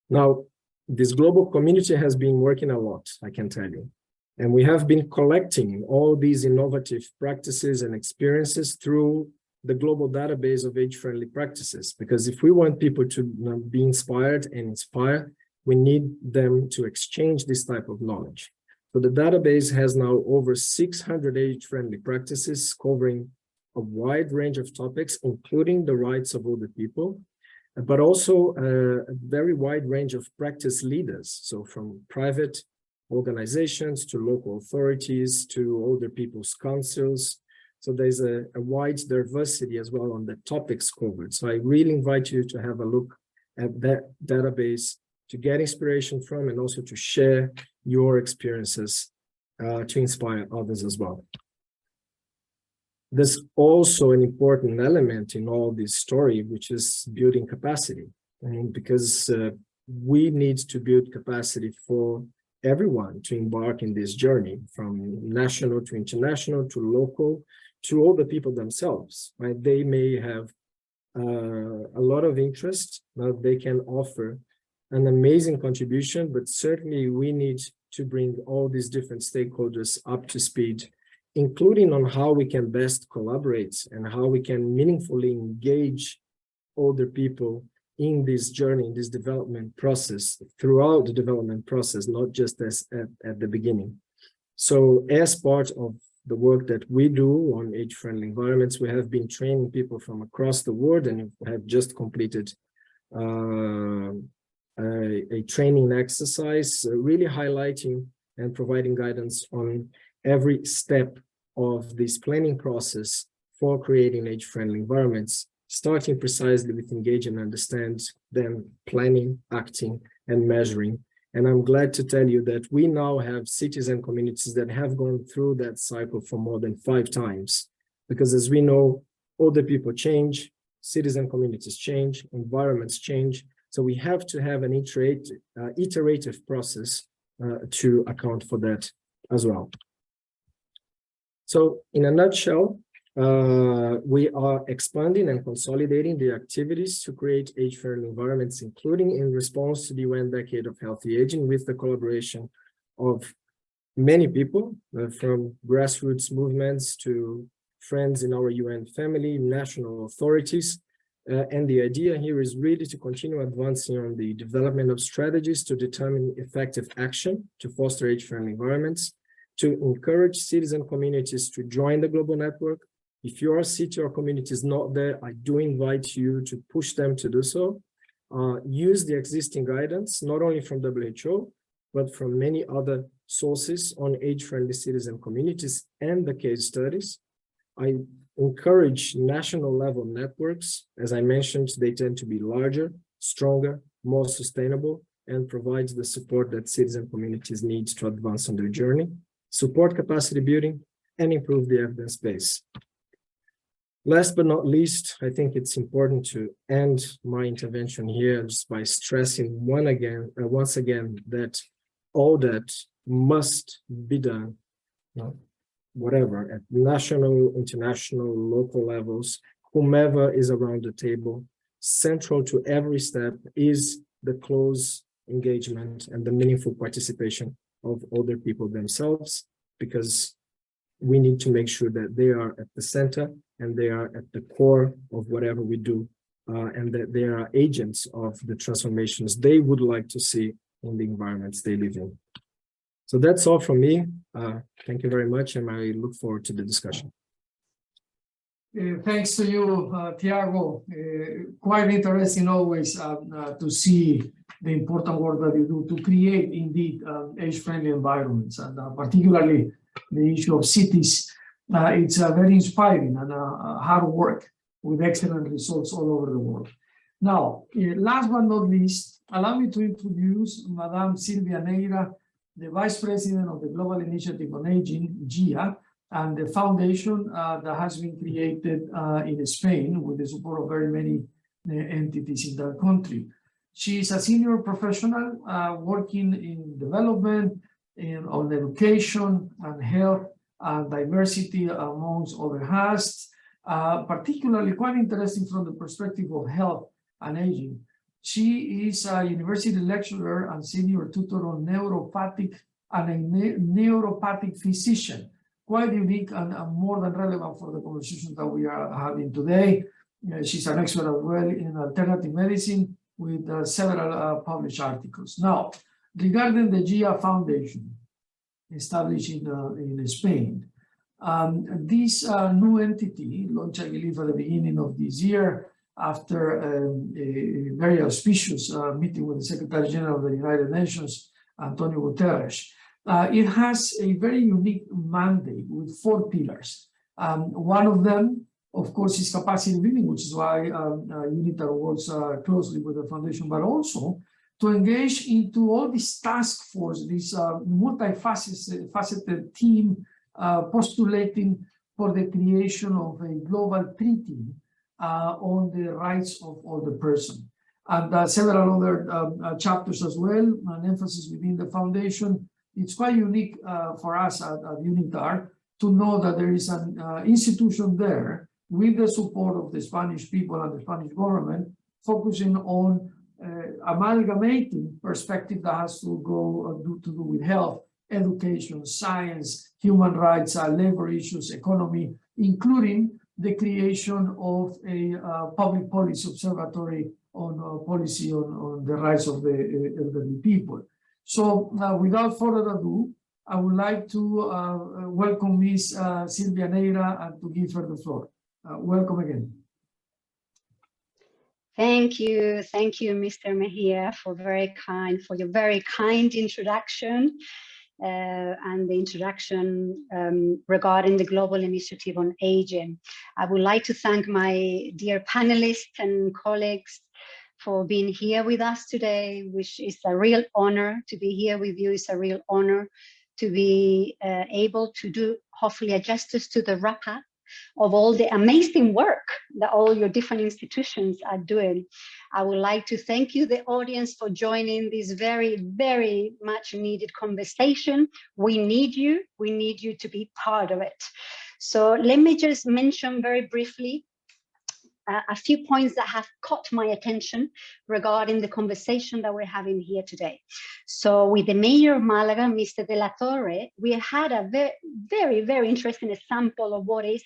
Now, this global community has been working a lot, I can tell you. And we have been collecting all these innovative practices and experiences through the global database of age-friendly practices. Because if we want people to be inspired and inspire, we need them to exchange this type of knowledge. So the database has now over 600 age-friendly practices covering a wide range of topics, including the rights of older people, but also a very wide range of practice leaders. So from private organizations to local authorities to older people's councils. So there's a wide diversity as well on the topics covered. So I really invite you to have a look at that database to get inspiration from, and also to share your experiences to inspire others as well. There's also an important element in all this story, which is building capacity. And because we need to build capacity for everyone to embark in this journey, from national to international to local, to all the people themselves, right? They may have a lot of interest. They can offer an amazing contribution, but certainly we need to bring all these different stakeholders up to speed, including on how we can best collaborate and how we can meaningfully engage older people in this journey, in this development process, throughout the development process, not just as at the beginning. So as part of the work that we do on age-friendly environments, we have been training people from across the world and have just completed a training exercise, really highlighting and providing guidance on every step of this planning process for creating age-friendly environments, starting precisely with engage and understand, then planning, acting, and measuring. And I'm glad to tell you that we now have cities and communities that have gone through that cycle for more than 5 times. Because as we know, older people change, cities and communities change, environments change. So we have to have an iterative process to account for that as well. So in a nutshell, we are expanding and consolidating the activities to create age-friendly environments, including in response to the UN Decade of Healthy Aging, with the collaboration of many people, from grassroots movements to friends in our UN family, national authorities. And the idea here is really to continue advancing on the development of strategies to determine effective action to foster age-friendly environments, to encourage cities and communities to join the global network. If your city or community is not there, I do invite you to push them to do so. Use the existing guidance, not only from WHO, but from many other sources on age-friendly cities and communities and the case studies. I encourage national level networks. As I mentioned, they tend to be larger, stronger, more sustainable, and provide the support that cities and communities need to advance on their journey, support capacity building, and improve the evidence base. Last but not least, I think it's important to end my intervention here just by stressing once again that all that must be done, whatever, at national, international, local levels, whomever is around the table, central to every step is the close engagement and the meaningful participation of older people themselves, because we need to make sure that they are at the center and they are at the core of whatever we do, and that they are agents of the transformations they would like to see in the environments they live in. So that's all from me. Thank you very much, and I look forward to the discussion. Thanks to you, Tiago. Quite interesting always to see the important work that you do to create indeed age-friendly environments, and particularly the issue of cities. It's very inspiring and hard work with excellent results all over the world. Now, last but not least, allow me to introduce Madame Silvia Neira, the Vice President of the Global Initiative on Aging, GIA, and the foundation that has been created in Spain with the support of very many entities in that country. She is a senior professional working in development, on education and health and diversity amongst other tasks, particularly quite interesting from the perspective of health and aging. She is a university lecturer and senior tutor on neuropathic and a neuropathic physician, quite unique and more than relevant for the conversation that we are having today. She's an expert as well in alternative medicine with several published articles. Now, regarding the GIA Foundation, established in Spain, this new entity, launched, I believe, at the beginning of this year, after a very auspicious meeting with the Secretary General of the United Nations, Antonio Guterres. It has a very unique mandate with 4 pillars. One of them, of course, is capacity building, which is why UNITAR works closely with the foundation, but also to engage into all this task force, this multifaceted team postulating for the creation of a global treaty on the rights of older person. And several other chapters as well, an emphasis within the foundation. It's quite unique for us at UNITAR to know that there is an institution there with the support of the Spanish people and the Spanish government, focusing on amalgamating perspective that has to do with health, education, science, human rights, labor issues, economy, including the creation of a public policy observatory on policy on the rights of the elderly people. So without further ado, I would like to welcome Ms. Silvia Neira and to give her the floor. Welcome again. Thank you, Mr. Mejia, for your very kind introduction and the introduction regarding the Global Initiative on Aging. I would like to thank my dear panelists and colleagues for being here with us today, which is a real honor to be here with you. It's a real honor to be able to do, hopefully, a justice to the wrap-up of all the amazing work that all your different institutions are doing. I would like to thank you, the audience, for joining this very, very much needed conversation. We need you to be part of it. So let me just mention very briefly a few points that have caught my attention regarding the conversation that we're having here today. So with the Mayor of Malaga, Mr. De La Torre, we had a very, very interesting example of what is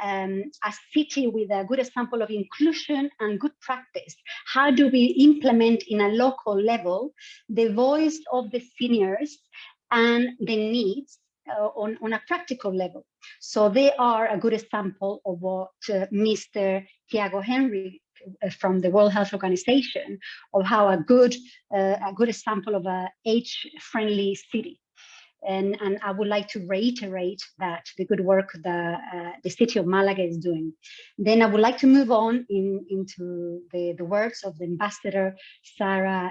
a city with a good example of inclusion and good practice. How do we implement in a local level the voice of the seniors and the needs on a practical level? So they are a good example of what Mr. Thiago Henry from the World Health Organization, of how a good example of an age-friendly city. And I would like to reiterate that the good work that the city of Malaga is doing. Then I would like to move on into the words of the Ambassador Sarah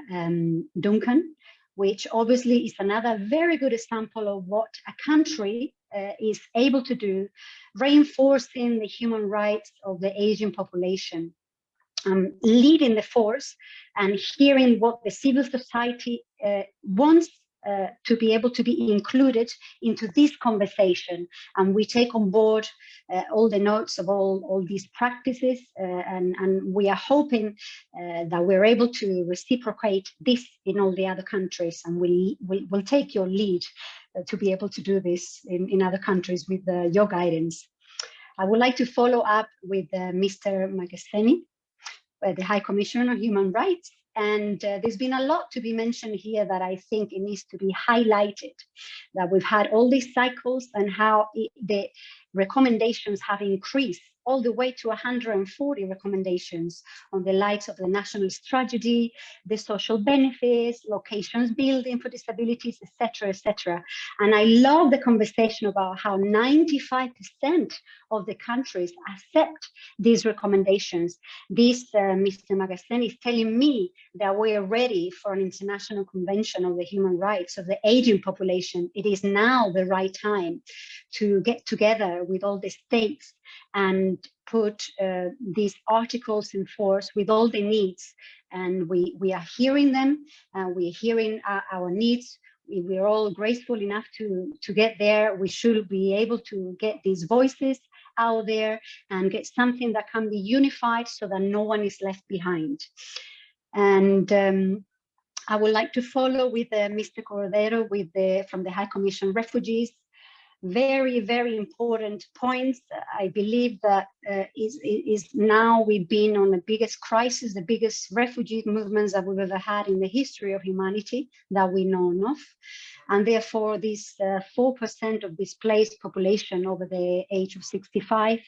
Duncan, which obviously is another very good example of what a country is able to do, reinforcing the human rights of the Asian population, leading the force and hearing what the civil society wants to be able to be included into this conversation. And we take on board all the notes of all these practices, and we are hoping that we're able to reciprocate this in all the other countries, and we'll take your lead to be able to do this in other countries with your guidance. I would like to follow up with Mr. Magasseni, the High Commissioner of Human Rights. And there's been a lot to be mentioned here that I think it needs to be highlighted, that we've had all these cycles and how the recommendations have increased all the way to 140 recommendations on the light of the national strategy, the social benefits, locations building for disabilities, etc., etc. And I love the conversation about how 95% of the countries accept these recommendations. This, Mr. Magasseni, is telling me that we are ready for an international convention on the human rights of the aging population. It is now the right time to get together with all the states and put these articles in force with all the needs. And we are hearing them, and we're hearing our needs. We're all graceful enough to get there. We should be able to get these voices out there and get something that can be unified so that no one is left behind. And I would like to follow with Mr. Cordero from the High Commission Refugees. Very, very important points. I believe that is now we've been on the biggest crisis, the biggest refugee movements that we've ever had in the history of humanity that we know of. And therefore, this 4% of displaced population over the age of 65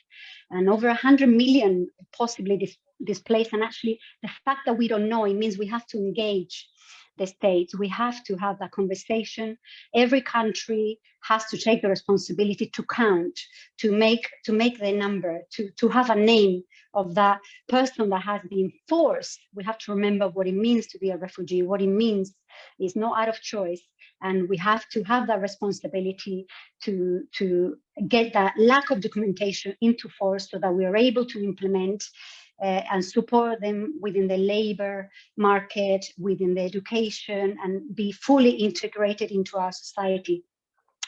and over 100 million possibly displaced. And actually, the fact that we don't know, it means we have to engage the states. We have to have that conversation. Every country has to take the responsibility to count, to make the number, to have a name of that person that has been forced. We have to remember what it means to be a refugee. What it means is not out of choice. And we have to have that responsibility to get that lack of documentation into force so that we are able to implement and support them within the labor market, within the education, and be fully integrated into our society.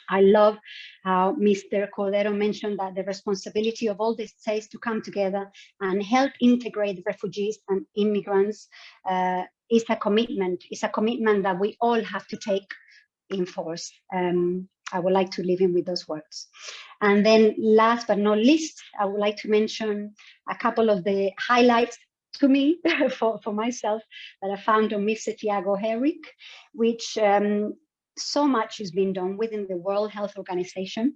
I love how Mr. Cordero mentioned that the responsibility of all the states to come together and help integrate refugees and immigrants is a commitment. It's a commitment that we all have to take in force. I would like to leave him with those words. And then last but not least, I would like to mention a couple of the highlights to me for myself that I found on Mr. Thiago Herrick, which so much is being done within the World Health Organization.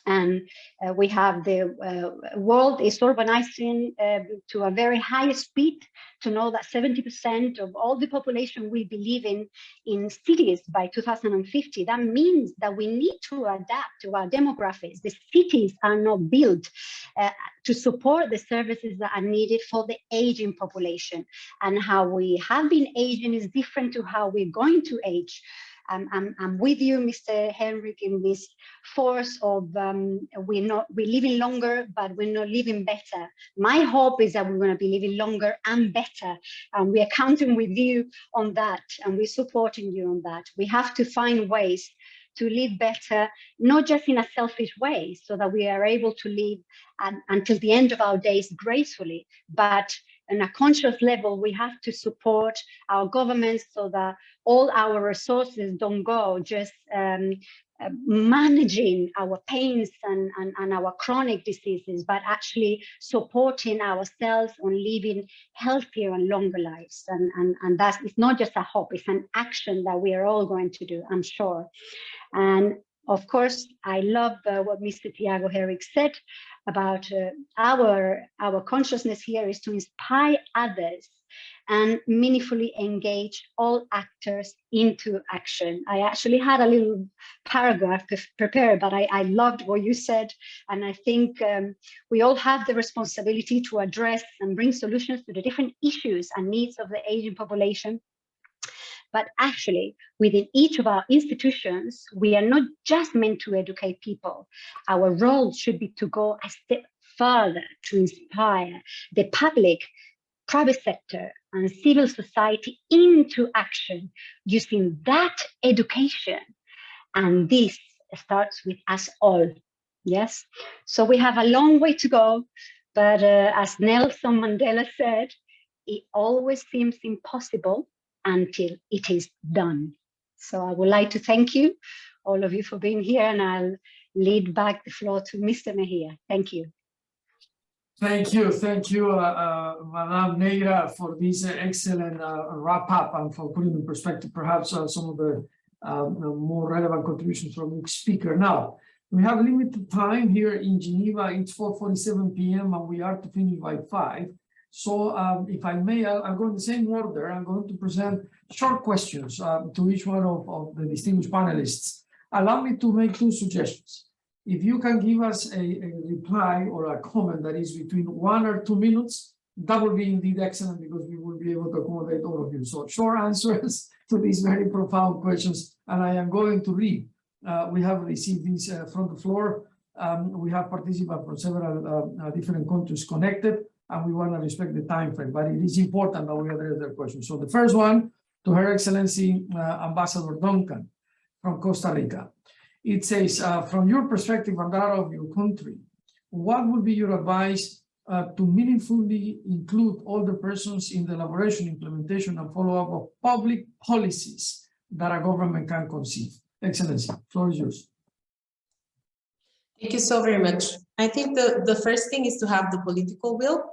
And we have the world is urbanizing to a very high speed to know that 70% of all the population will be living in cities by 2050. That means that we need to adapt to our demographics. The cities are not built to support the services that are needed for the aging population. And how we have been aging is different to how we're going to age. I'm with you, Mr. Henrik, in this force of we're living longer, but we're not living better. My hope is that we're going to be living longer and better, and we are counting with you on that, and we're supporting you on that. We have to find ways to live better, not just in a selfish way, so that we are able to live until the end of our days gracefully, but on a conscious level, we have to support our governments so that all our resources don't go just managing our pains and our chronic diseases, but actually supporting ourselves on living healthier and longer lives. And that's, it's not just a hope, it's an action that we are all going to do, I'm sure. And of course, I love what Mr. Thiago Herrick said about our consciousness here is to inspire others and meaningfully engage all actors into action. I actually had a little paragraph prepared, but I loved what you said. And I think we all have the responsibility to address and bring solutions to the different issues and needs of the aging population. But actually, within each of our institutions, we are not just meant to educate people. Our role should be to go a step further to inspire the public, private sector, and civil society into action using that education. And this starts with us all, yes? So we have a long way to go, but as Nelson Mandela said, it always seems impossible until it is done. So I would like to thank you, all of you, for being here, and I'll lead back the floor to Mr. Mejia. Thank you. Thank you, Madame Negra, for this excellent wrap up and for putting in perspective perhaps some of the more relevant contributions from each speaker. Now, we have limited time here in Geneva. It's 4:47 p.m. and we are to finish by 5. So if I may, I'll go in the same order. I'm going to present short questions to each one of the distinguished panelists. Allow me to make 2 suggestions. If you can give us a reply or a comment that is between 1 or 2 minutes, that will be indeed excellent because we will be able to accommodate all of you. So short answers to these very profound questions, and I am going to read. We have received these from the floor. We have participants from several different countries connected, and we want to respect the time frame, but it is important that we address their questions. So the first one, to Her Excellency Ambassador Duncan from Costa Rica. It says, from your perspective and that of your country, what would be your advice to meaningfully include older persons in the elaboration, implementation, and follow-up of public policies that a government can conceive? Excellency, floor is yours. Thank you so very much. I think the first thing is to have the political will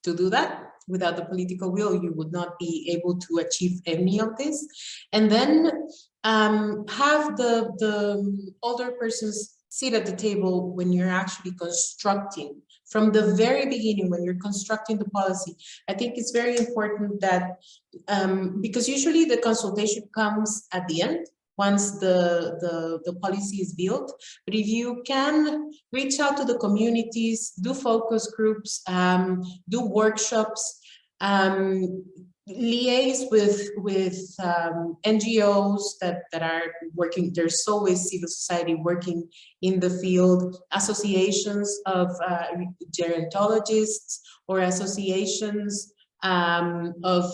to do that. Without the political will, you would not be able to achieve any of this. And then have the older persons sit at the table when you're actually constructing. From the very beginning, when you're constructing the policy, I think it's very important that, because usually the consultation comes at the end, once the policy is built. But if you can reach out to the communities, do focus groups, do workshops, liaise with NGOs that are working, there's always civil society working in the field, associations of gerontologists or associations of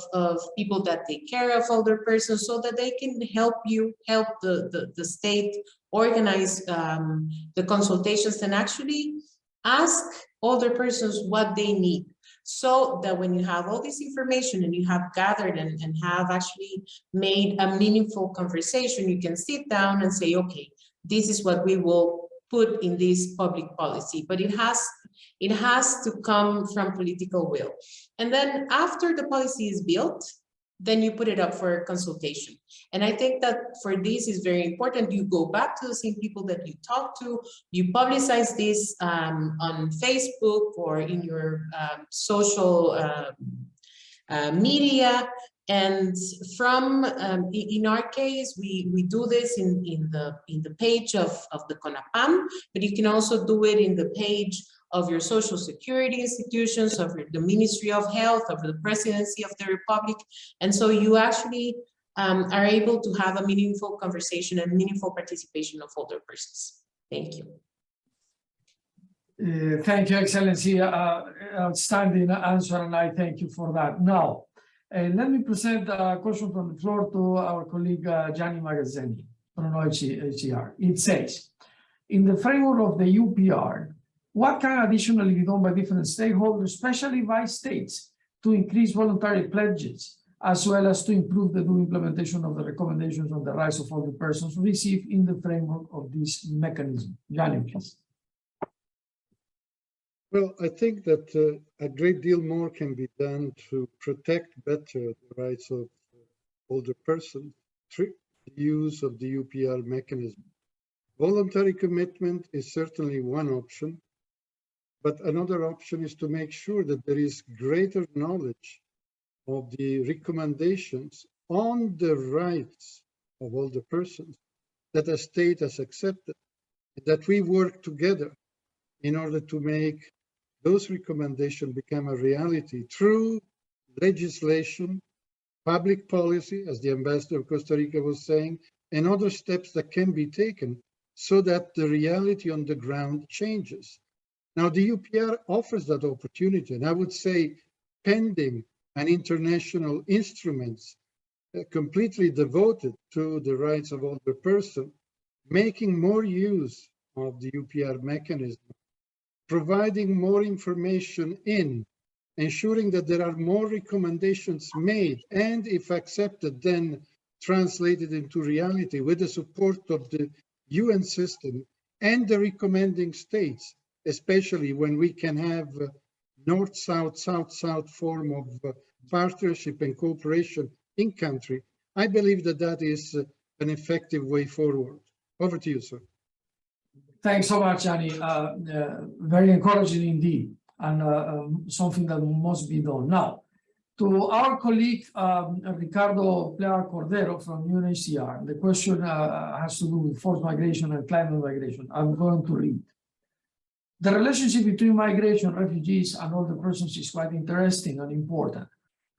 people that take care of older persons, so that they can help you help the state organize the consultations and actually ask older persons what they need, so that when you have all this information and you have gathered and have actually made a meaningful conversation, you can sit down and say, okay, this is what we will put in this public policy, but it has to come from political will. And then after the policy is built, then you put it up for consultation. And I think that for this is very important. You go back to the same people that you talk to, you publicize this on Facebook or in your social media. And from, in our case, we do this in the page of the CONAPAM, but you can also do it in the page of your social security institutions, of the Ministry of Health, of the Presidency of the Republic. And so you actually are able to have a meaningful conversation and meaningful participation of older persons. Thank you. Thank you, Excellency. Outstanding answer, and I thank you for that. Now, let me present a question from the floor to our colleague Gianni Magazzini from OHCR. It says, in the framework of the UPR, what can additionally be done by different stakeholders, especially by states, to increase voluntary pledges, as well as to improve the due implementation of the recommendations on the rights of older persons received in the framework of this mechanism? Gianni, please. Well, I think that a great deal more can be done to protect better the rights of older persons through the use of the UPR mechanism. Voluntary commitment is certainly one option, but another option is to make sure that there is greater knowledge of the recommendations on the rights of older persons that a state has accepted, that we work together in order to make those recommendations become a reality through legislation, public policy, as the ambassador of Costa Rica was saying, and other steps that can be taken so that the reality on the ground changes. Now, the UPR offers that opportunity, and I would say pending an international instruments completely devoted to the rights of older persons, making more use of the UPR mechanism, providing more information in, ensuring that there are more recommendations made, and if accepted, then translated into reality with the support of the UN system and the recommending states, especially when we can have north-south, south-south form of partnership and cooperation in country. I believe that that is an effective way forward. Over to you, sir. Thanks so much, Gianni. Very encouraging indeed, and something that must be done. Now, to our colleague, Ricardo Plea Cordero from UNHCR, the question has to do with forced migration and climate migration. I'm going to read. The relationship between migration, refugees, and older persons is quite interesting and important.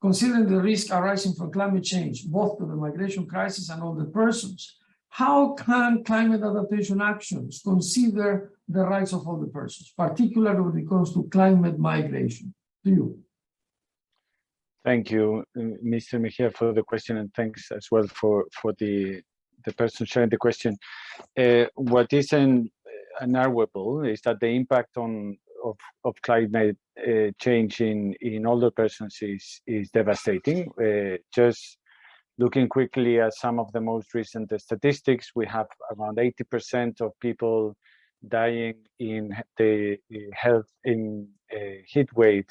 Considering the risk arising from climate change, both to the migration crisis and older persons, how can climate adaptation actions consider the rights of older persons, particularly when it comes to climate migration? To you. Thank you, Mr. Mejia, for the question, and thanks as well for the person sharing the question. What is unarguable is that the impact of climate change in older persons is devastating. Just looking quickly at some of the most recent statistics, we have around 80% of people dying in the heat wave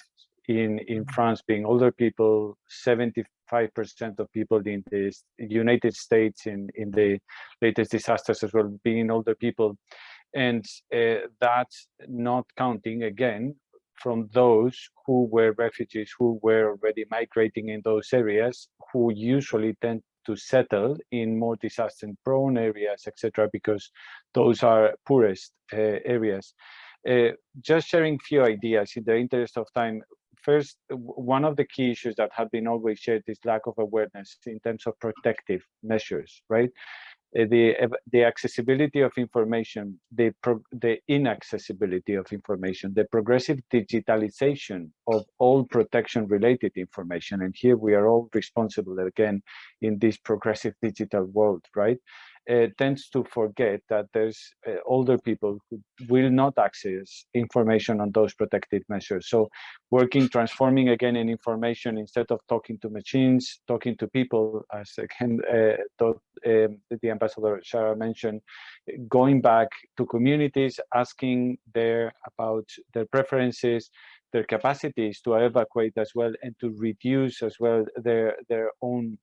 in France being older people, 75% of people in the United States in the latest disasters as well being older people. And that's not counting again from those who were refugees, who were already migrating in those areas, who usually tend to settle in more disaster-prone areas, etc., because those are poorest areas. Just sharing a few ideas in the interest of time. First, one of the key issues that have been always shared is lack of awareness in terms of protective measures, right? The accessibility of information, the inaccessibility of information, the progressive digitalization of all protection-related information, and here we are all responsible again in this progressive digital world, right? tends to forget that there's older people who will not access information on those protective measures. So transforming again in information, instead of talking to machines, talking to people, as again the Ambassador Shara mentioned, going back to communities, asking about their preferences, their capacities to evacuate as well, and to reduce as well their own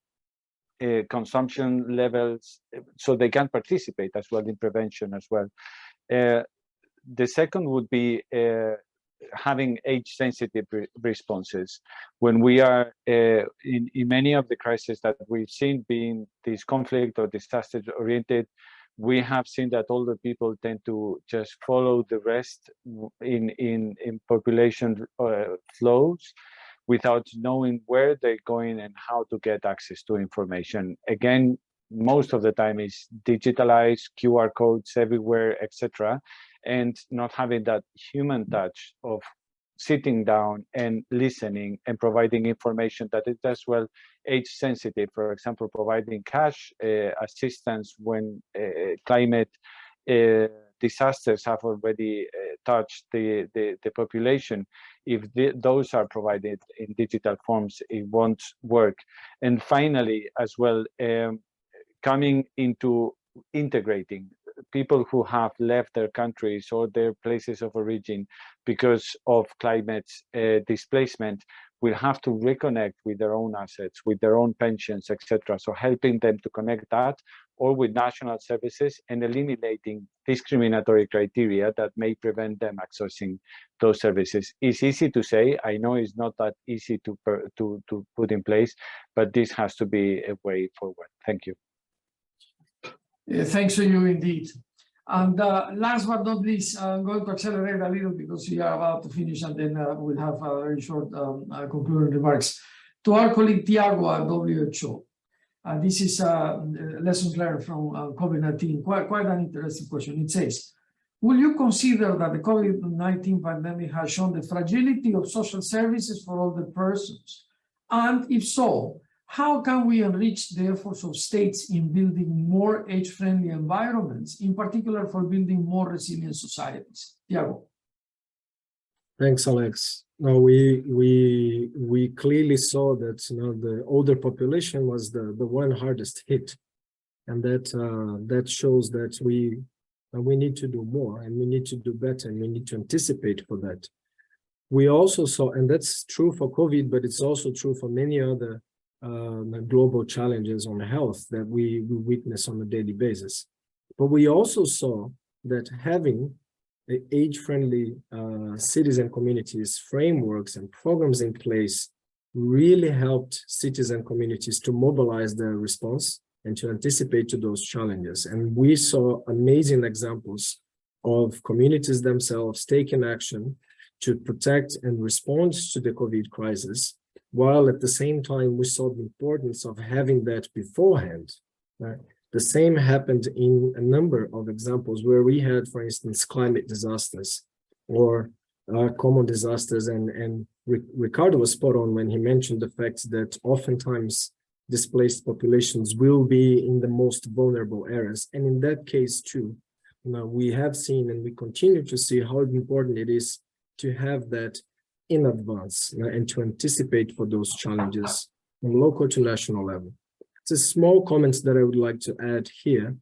consumption levels, so they can participate as well in prevention as well. The second would be having age-sensitive responses. When we are in many of the crises that we've seen, being this conflict or disaster-oriented, we have seen that older people tend to just follow the rest in population flows, without knowing where they're going and how to get access to information. Again, most of the time is digitalized, QR codes everywhere, etc., and not having that human touch of sitting down and listening and providing information that is as well age sensitive. For example, providing cash assistance when climate disasters have already touched the population. If those are provided in digital forms, it won't work. And finally, as well, coming into integrating people who have left their countries or their places of origin because of climate displacement, will have to reconnect with their own assets, with their own pensions, etc. So helping them to connect that, or with national services, and eliminating discriminatory criteria that may prevent them accessing those services. It's easy to say. I know it's not that easy to put in place, but this has to be a way forward. Thank you. Thanks to you indeed. And last but not least, I'm going to accelerate a little because we are about to finish, and then we'll have a very short concluding remarks. To our colleague Tiago at WHO, this is lessons learned from COVID-19, quite an interesting question. It says, will you consider that the COVID-19 pandemic has shown the fragility of social services for older persons? And if so, how can we enrich the efforts of states in building more age-friendly environments, in particular for building more resilient societies? Tiago. Thanks, Alex. No, we clearly saw that the older population was the one hardest hit, and that shows that we need to do more, and we need to do better, and we need to anticipate for that. We also saw, and that's true for COVID, but it's also true for many other global challenges on health that we witness on a daily basis. But we also saw that having age-friendly cities and communities, frameworks and programs in place really helped cities and communities to mobilize their response and to anticipate to those challenges. And we saw amazing examples of communities themselves taking action to protect and respond to the COVID crisis, while at the same time we saw the importance of having that beforehand. Right? The same happened in a number of examples where we had, for instance, climate disasters or common disasters, and Ricardo was spot on when he mentioned the fact that oftentimes displaced populations will be in the most vulnerable areas. And in that case too, we have seen and we continue to see how important it is to have that in advance and to anticipate for those challenges from local to national level. It's a small comment that I would like to add here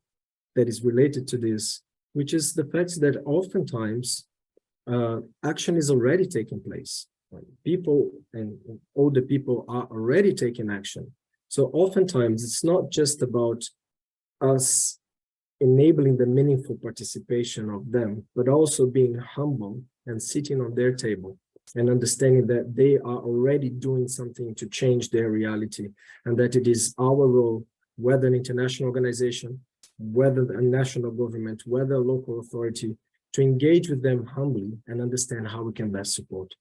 that is related to this, which is the fact that oftentimes action is already taking place. People and older people are already taking action. So oftentimes it's not just about us enabling the meaningful participation of them, but also being humble and sitting on their table and understanding that they are already doing something to change their reality, and that it is our role, whether an international organization, whether a national government, whether a local authority, to engage with them humbly and understand how we can best support.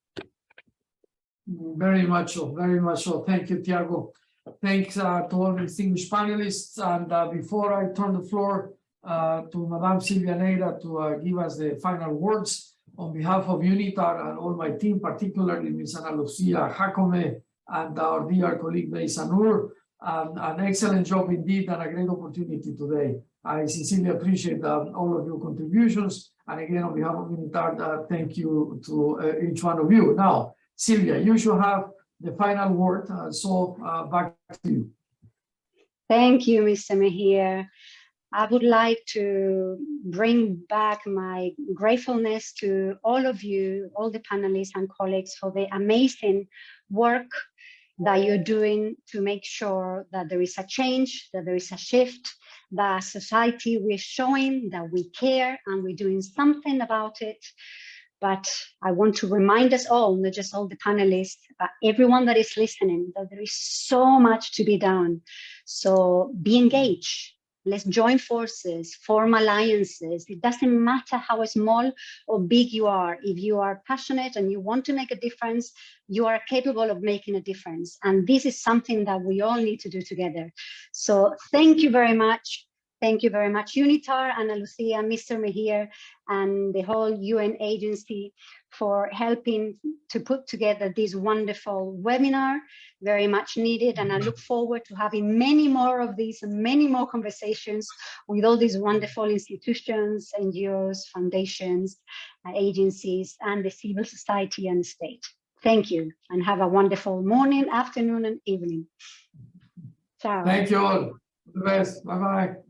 Very much so, very much so. Thank you, Tiago. Thanks to all the distinguished panelists. And before I turn the floor to Madame Silvia Neira to give us the final words, on behalf of UNITAR and all my team, particularly Ms. Ana Lucia Jacome and our dear colleague Beysa Noor, an excellent job indeed and a great opportunity today. I sincerely appreciate all of your contributions. And again, on behalf of UNITAR, thank you to each one of you. Now, Silvia, you should have the final word. So back to you. Thank you, Mr. Mejia. I would like to bring back my gratefulness to all of you, all the panelists and colleagues, for the amazing work that you're doing to make sure that there is a change, that there is a shift, that as society we're showing that we care and we're doing something about it. But I want to remind us all, not just all the panelists, but everyone that is listening, that there is so much to be done. So be engaged. Let's join forces, form alliances. It doesn't matter how small or big you are. If you are passionate and you want to make a difference, you are capable of making a difference. And this is something that we all need to do together. So thank you very much. Thank you very much, UNITAR, Ana Lucia, Mr. Mejia, and the whole UN agency for helping to put together this wonderful webinar, very much needed. And I look forward to having many more of these and many more conversations with all these wonderful institutions, NGOs, foundations, agencies, and the civil society and the state. Thank you, and have a wonderful morning, afternoon, and evening. Ciao. Thank you all. The best. Bye-bye.